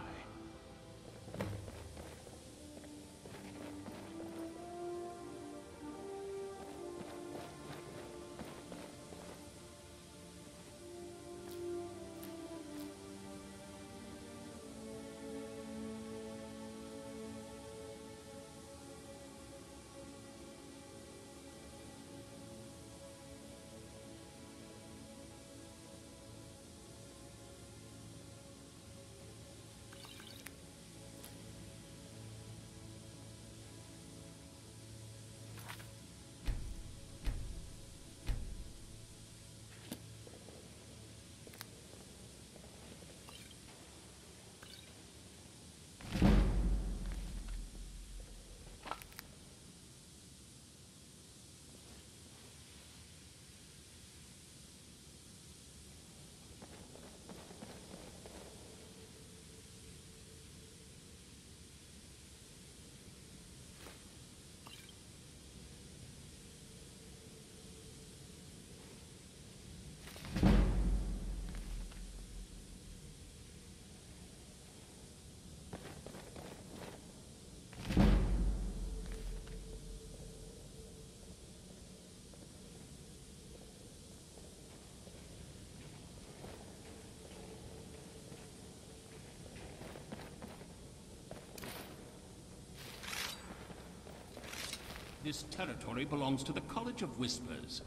This territory belongs to the College of Whispers.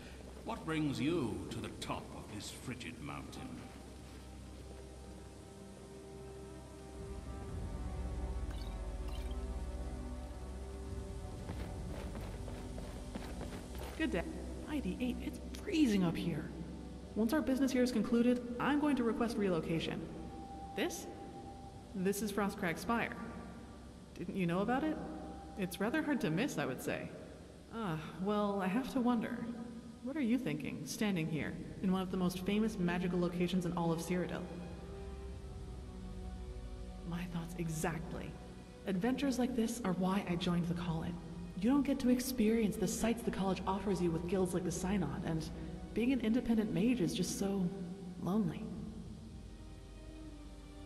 What brings you to the top of this frigid mountain? Good day. ID8, it's freezing up here. Once our business here is concluded, I'm going to request relocation. This? This is Frostcrag Spire. Didn't you know about it? It's rather hard to miss, I would say. Well, I have to wonder. What are you thinking, standing here, in one of the most famous magical locations in all of Cyrodiil? My thoughts exactly. Adventures like this are why I joined the college. You don't get to experience the sights the college offers you with guilds like the Cynod, and being an independent mage is just so lonely.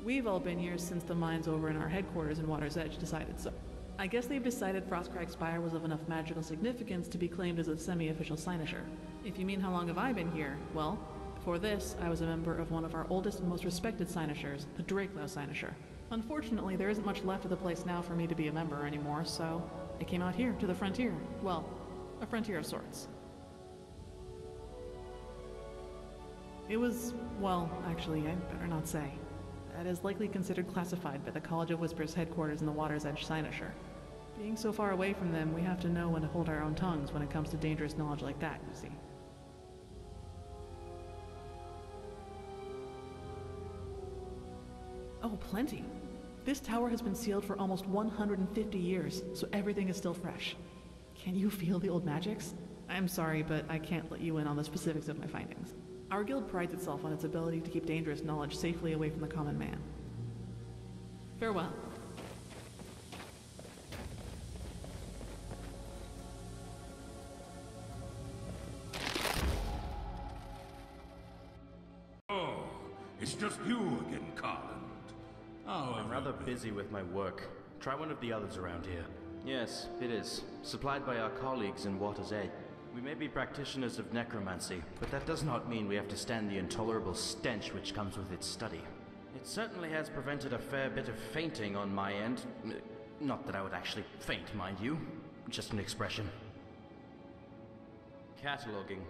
We've all been here since the mines over in our headquarters in Water's Edge decided so. I guess they've decided Frostcrag Spire was of enough magical significance to be claimed as a semi-official cynosure. If you mean how long have I been here, well, before this, I was a member of one of our oldest and most respected cynosures, the Drakelow cynosure. Unfortunately, there isn't much left of the place now for me to be a member anymore, so I came out here to the frontier. Well, a frontier of sorts. It was, well, actually, I better not say. That is likely considered classified by the College of Whispers headquarters in the Water's Edge cynosure. Being so far away from them, we have to know when to hold our own tongues when it comes to dangerous knowledge like that, you see. Oh, plenty. This tower has been sealed for almost 150 years, so everything is still fresh. Can you feel the old magics? I'm sorry, but I can't let you in on the specifics of my findings. Our guild prides itself on its ability to keep dangerous knowledge safely away from the common man. Farewell. Oh, it's just you again, Carland. Oh, I'm rather busy with my work. Try one of the others around here. Yes, it is. Supplied by our colleagues in Water's Edge. We may be practitioners of necromancy, but that does not mean we have to stand the intolerable stench which comes with its study. It certainly has prevented a fair bit of fainting on my end. Not that I would actually faint, mind you. Just an expression. Cataloging.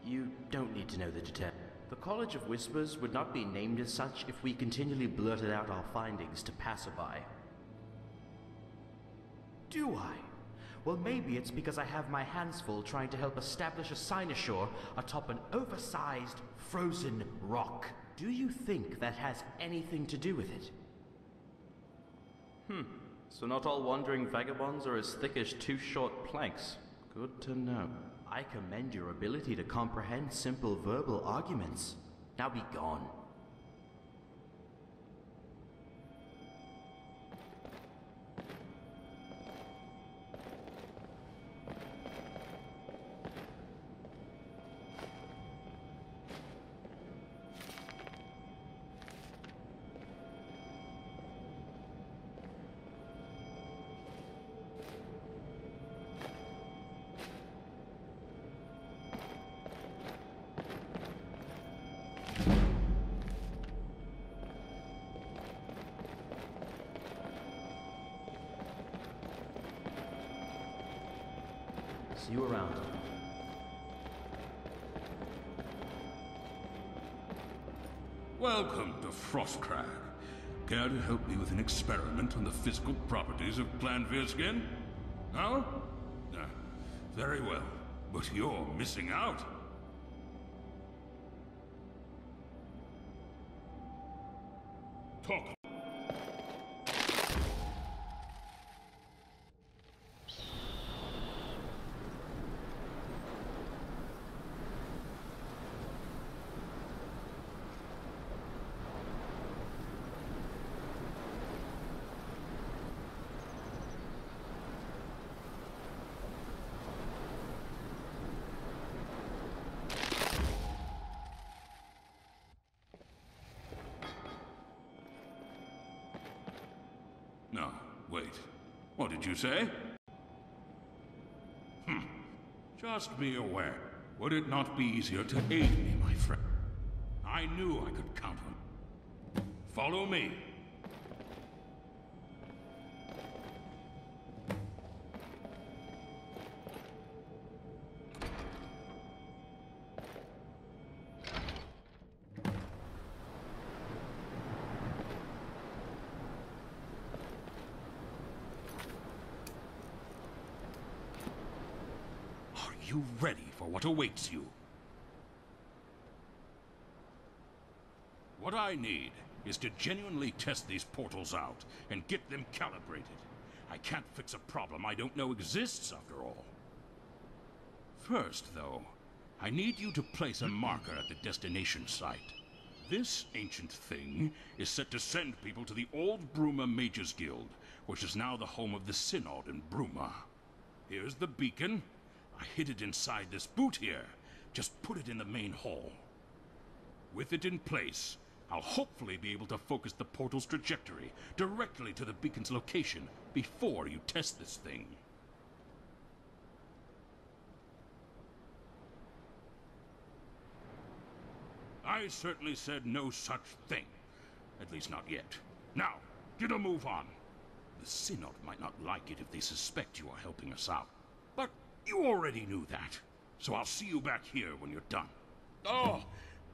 You don't need to know the detail. The College of Whispers would not be named as such if we continually blurted out our findings to passerby. Do I? Well, maybe it's because I have my hands full trying to help establish a cynosure atop an oversized, frozen rock. Do you think that has anything to do with it? So not all wandering vagabonds are as thick as two short planks. Good to know. I commend your ability to comprehend simple verbal arguments. Now be gone. See you around. Welcome to Frostcrag. Care to help me with an experiment on the physical properties of Glanvir skin? No? Very well, but you're missing out. Talk. No, wait. What did you say? Just be aware. Would it not be easier to aid me, my friend? I knew I could count on. Follow me. you ready for what awaits you? What I need is to genuinely test these portals out and get them calibrated. I can't fix a problem I don't know exists, after all. First, though, I need you to place a marker at the destination site. This ancient thing is set to send people to the old Bruma Mages Guild, which is now the home of the Cynod in Bruma. Here's the beacon. I hid it inside this boot here. Just put it in the main hall. With it in place, I'll hopefully be able to focus the portal's trajectory directly to the beacon's location before you test this thing. I certainly said no such thing. At least not yet. Now, get a move on. The Cynod might not like it if they suspect you are helping us out. But you already knew that. So I'll see you back here when you're done. Oh,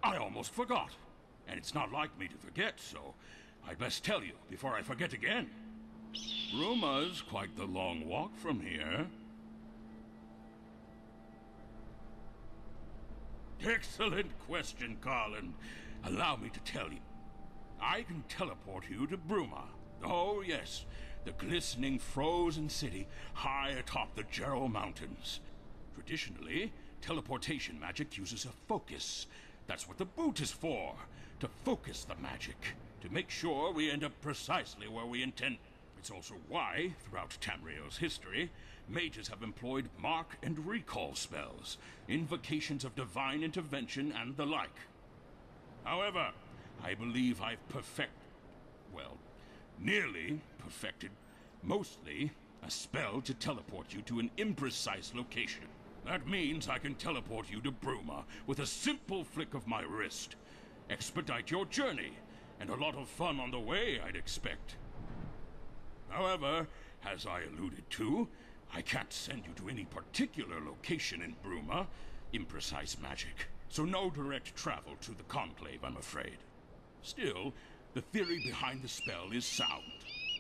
I almost forgot. And it's not like me to forget, so I'd best tell you before I forget again. Bruma's quite the long walk from here. Excellent question, Carlin. Allow me to tell you. I can teleport you to Bruma. Oh, yes. The glistening, frozen city high atop the Gerald Mountains. Traditionally, teleportation magic uses a focus. That's what the boot is for. To focus the magic. To make sure we end up precisely where we intend. It's also why, throughout Tamriel's history, mages have employed mark and recall spells, invocations of divine intervention, and the like. However, I believe I've nearly perfected, mostly, a spell to teleport you to an imprecise location. That means I can teleport you to Bruma with a simple flick of my wrist. Expedite your journey, and a lot of fun on the way, I'd expect. However, as I alluded to, I can't send you to any particular location in Bruma. Imprecise magic. So no direct travel to the Conclave, I'm afraid. Still, the theory behind the spell is sound.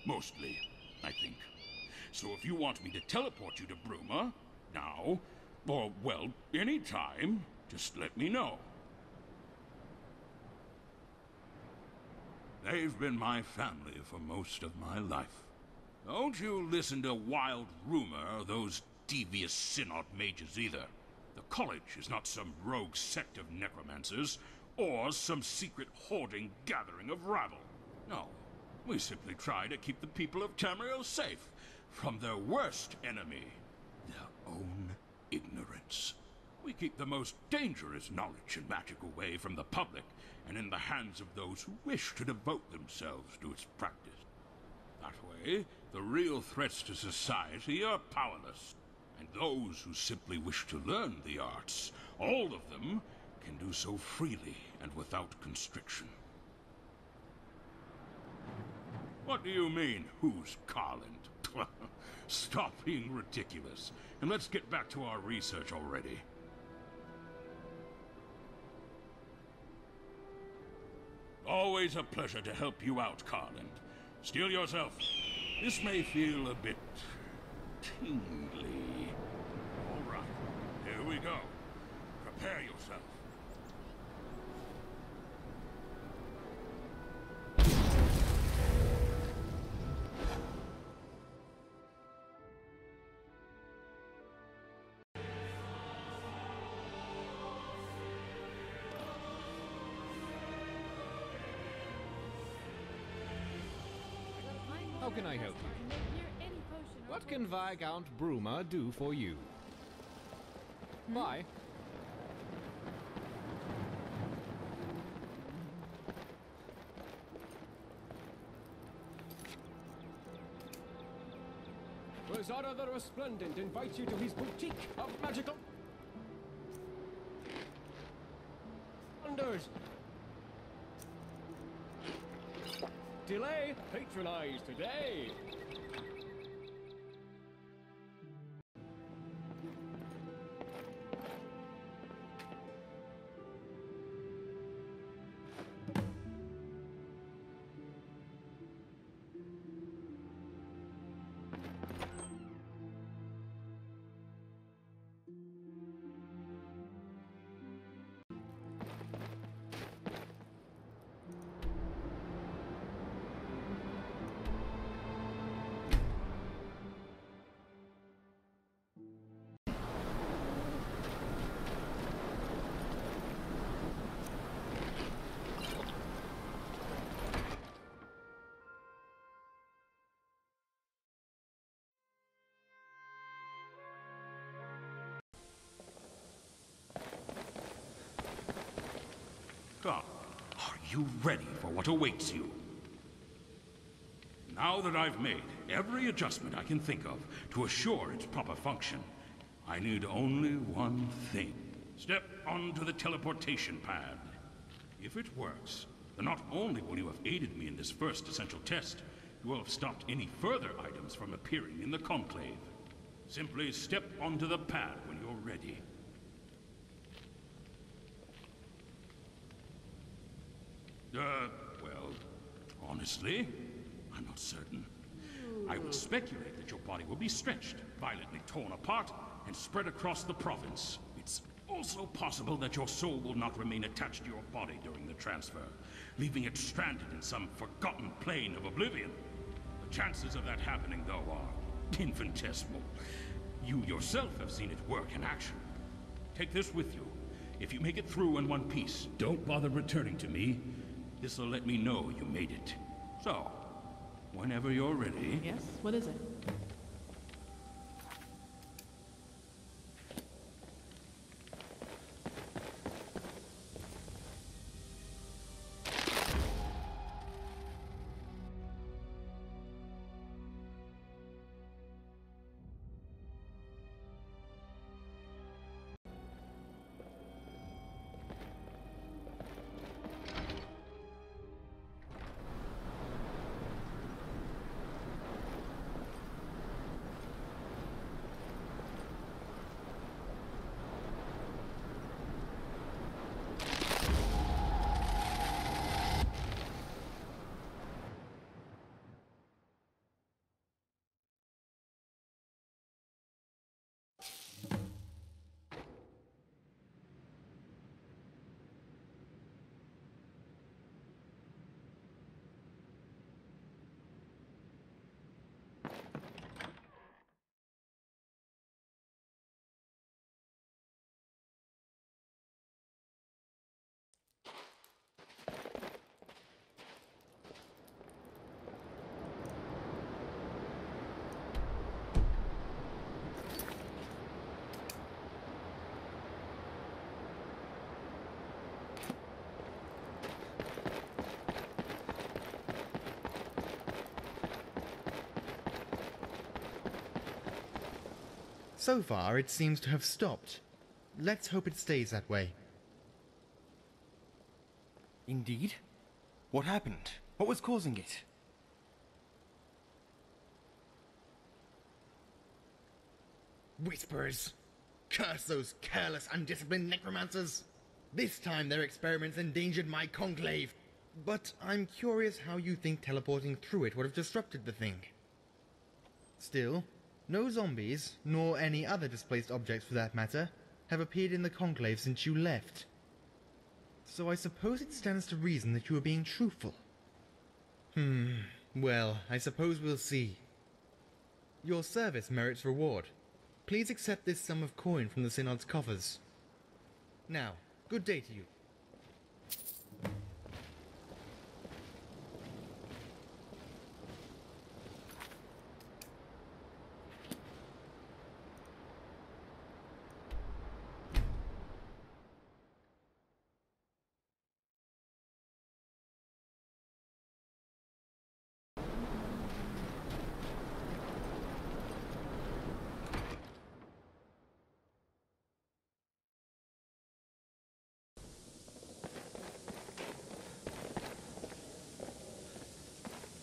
Mostly, I think. So if you want me to teleport you to Bruma, now, or, well, any time, just let me know. They've been my family for most of my life. Don't you listen to wild rumor of those devious Cynod mages either. The college is not some rogue sect of necromancers, or some secret hoarding gathering of rabble. No, we simply try to keep the people of Tamriel safe from their worst enemy, their own ignorance. We keep the most dangerous knowledge and magic away from the public and in the hands of those who wish to devote themselves to its practice. That way, the real threats to society are powerless, and those who simply wish to learn the arts, all of them, can do so freely and without constriction. What do you mean, who's Carlin? Stop being ridiculous, and let's get back to our research already. Always a pleasure to help you out, Carlin. Steel yourself. This may feel a bit tingly. All right, here we go. Prepare yourself. How can I help you? What can Viscount Bruma do for you? Bye. Rosada the Resplendent invites you to his boutique of magical wonders. Delay, patronize today. Come, are you ready for what awaits you? Now that I've made every adjustment I can think of to assure its proper function, I need only one thing. Step onto the teleportation pad. If it works, then not only will you have aided me in this first essential test, you will have stopped any further items from appearing in the conclave. Simply step onto the pad when you're ready. Well, honestly, I'm not certain. I would speculate that your body will be stretched, violently torn apart, and spread across the province. It's also possible that your soul will not remain attached to your body during the transfer, leaving it stranded in some forgotten plane of oblivion. The chances of that happening, though, are infinitesimal. You yourself have seen it work in action. Take this with you. If you make it through in one piece, don't bother returning to me. This'll let me know you made it. So, whenever you're ready... Yes? What is it? So far, it seems to have stopped. Let's hope it stays that way. Indeed? What happened? What was causing it? Whispers! Curse those careless, undisciplined necromancers! This time their experiments endangered my conclave. But I'm curious how you think teleporting through it would have disrupted the thing. Still, no zombies, nor any other displaced objects for that matter, have appeared in the conclave since you left. So I suppose it stands to reason that you are being truthful. Well, I suppose we'll see. Your service merits reward. Please accept this sum of coin from the Synod's coffers. Now, good day to you.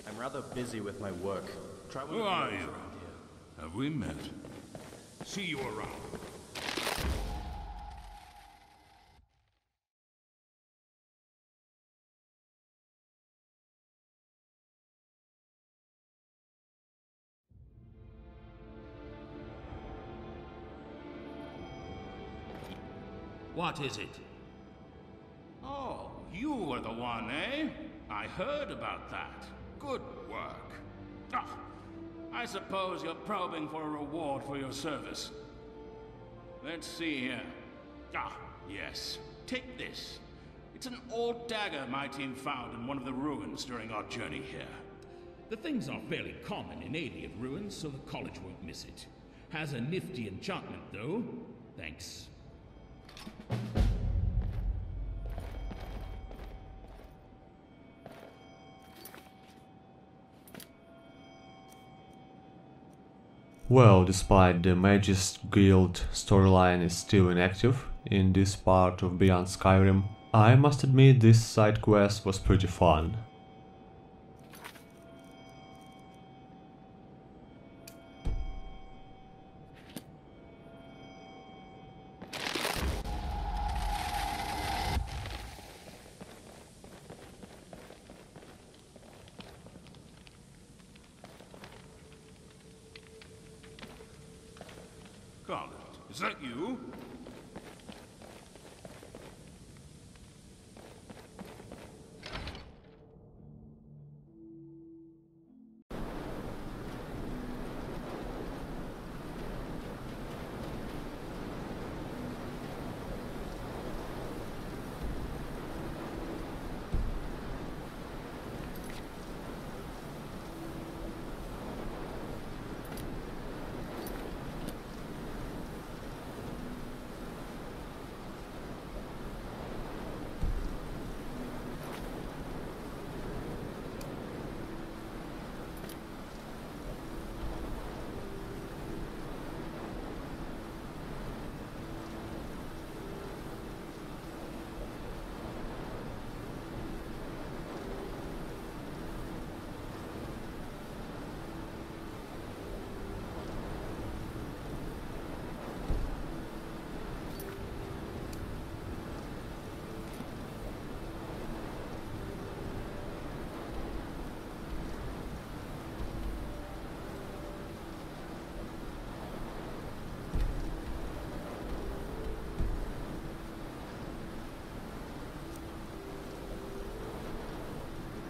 I'm rather busy with my work. Try one Who of are those you? around here. Have we met? See you around. What is it? Oh, you were the one, eh? I heard about that. Good work. Ah, I suppose you're probing for a reward for your service. Let's see here. Ah, yes. Take this. It's an old dagger my team found in one of the ruins during our journey here. The things are fairly common in alien ruins, so the college won't miss it. Has a nifty enchantment, though. Thanks. Well, despite the Mages Guild storyline is still inactive in this part of Beyond Skyrim, I must admit this side quest was pretty fun. Is that you?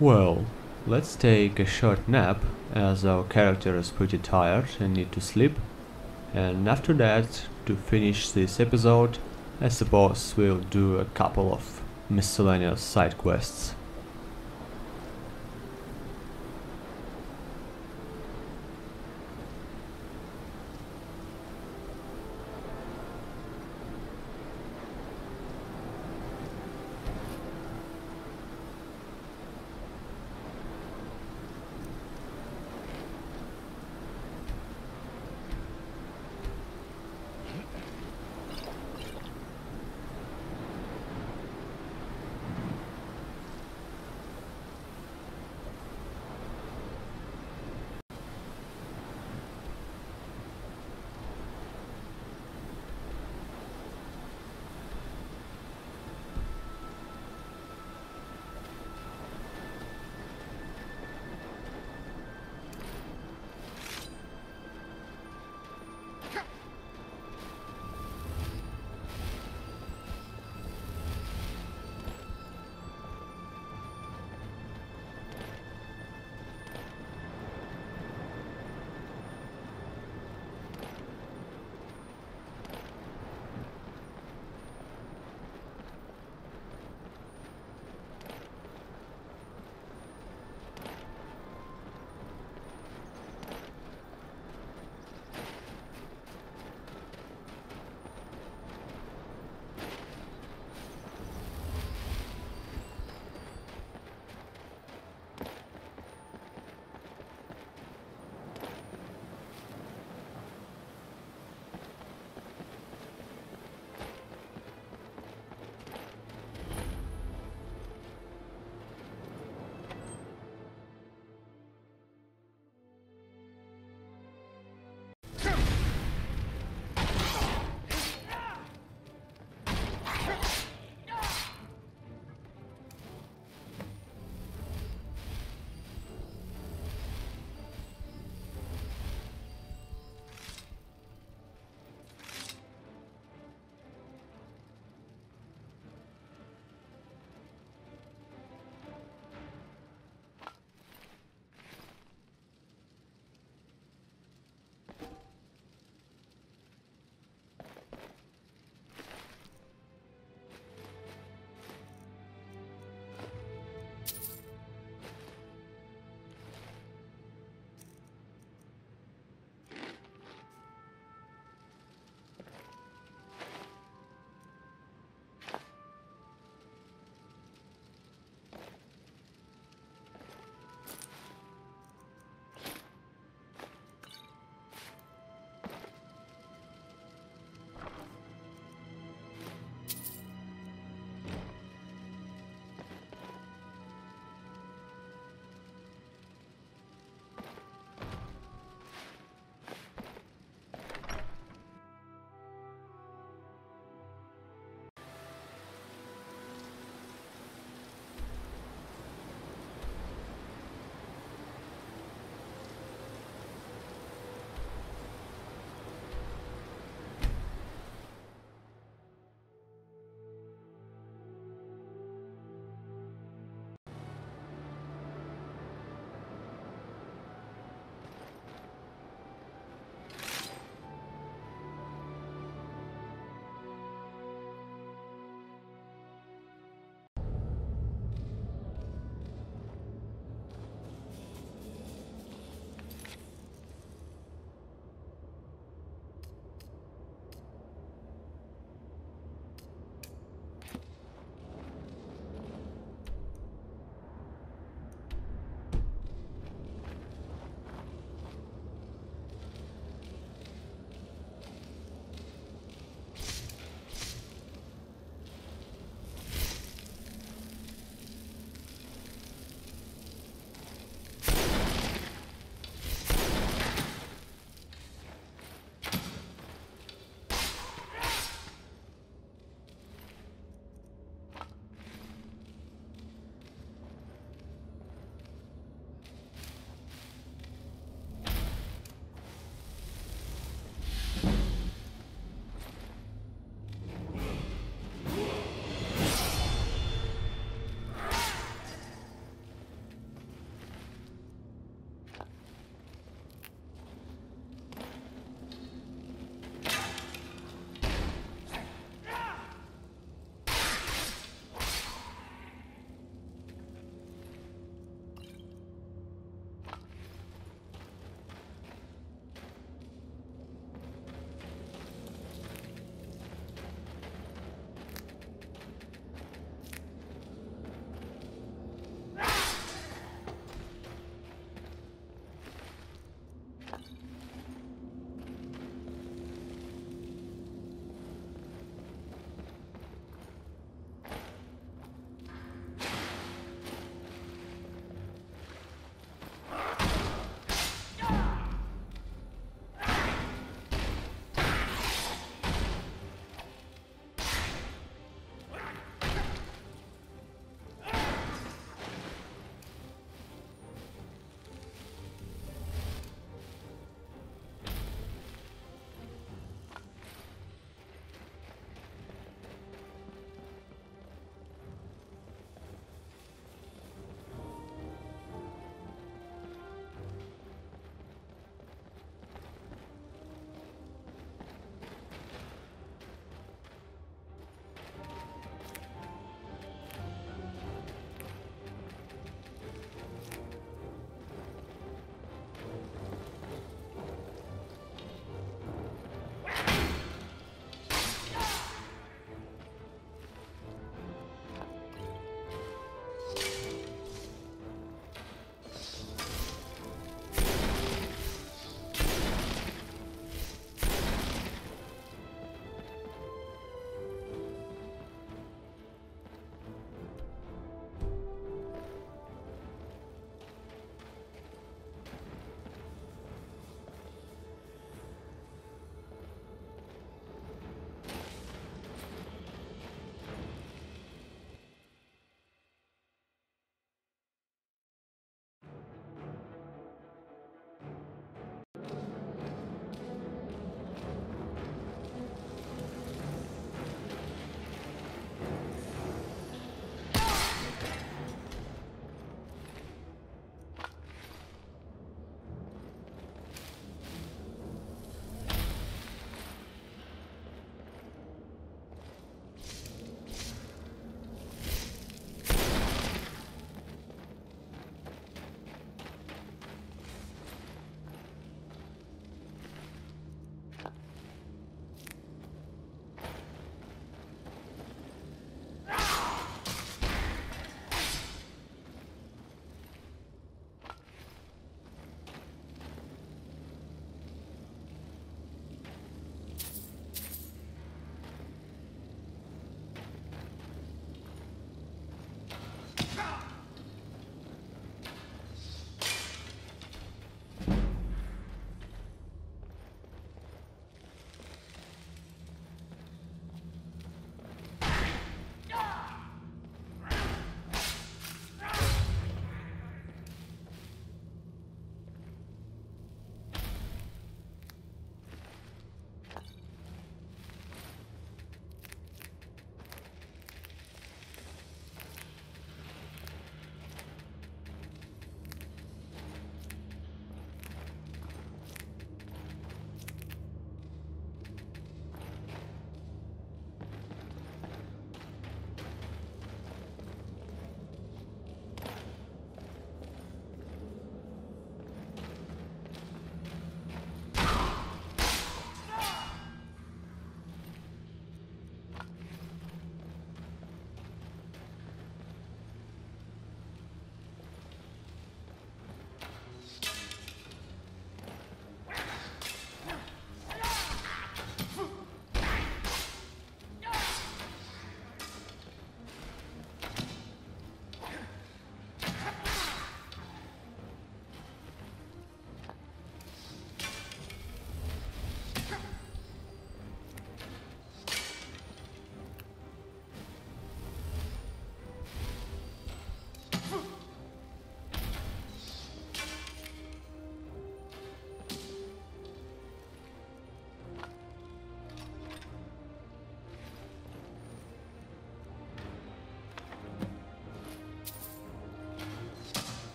Well, let's take a short nap, as our character is pretty tired and need to sleep. And after that, to finish this episode, I suppose we'll do a couple of miscellaneous side quests.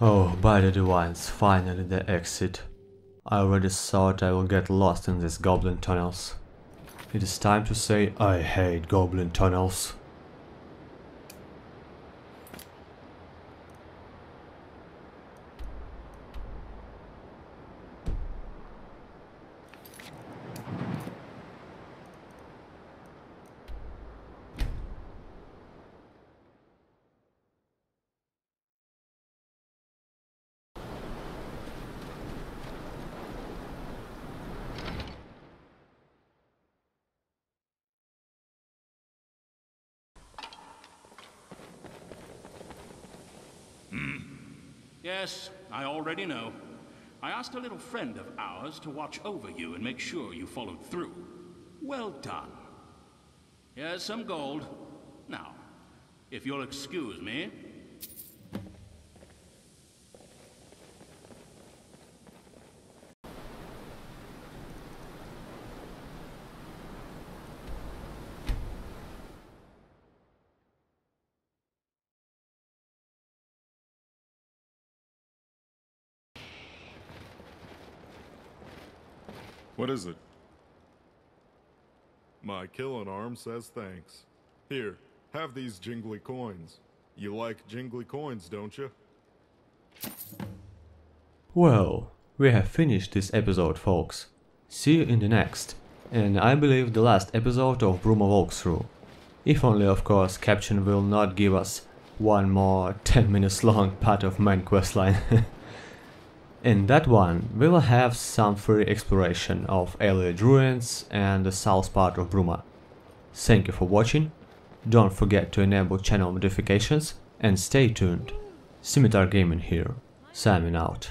Oh, by the divines, finally the exit. I already thought I will get lost in these goblin tunnels. It is time to say I hate goblin tunnels. Yes, I already know. I asked a little friend of ours to watch over you and make sure you followed through. Well done. Here's some gold. Now, if you'll excuse me. What is it? My killing arm says thanks. Here, have these jingly coins. You like jingly coins, don't you? Well, we have finished this episode, folks. See you in the next, and I believe the last episode of Bruma Walkthrough. If only, of course, Caption will not give us one more 10 minutes long part of main questline. In that one, we will have some free exploration of Allied ruins and the south part of Bruma. Thank you for watching, don't forget to enable channel notifications and stay tuned. Scimitar Gaming here, signing out.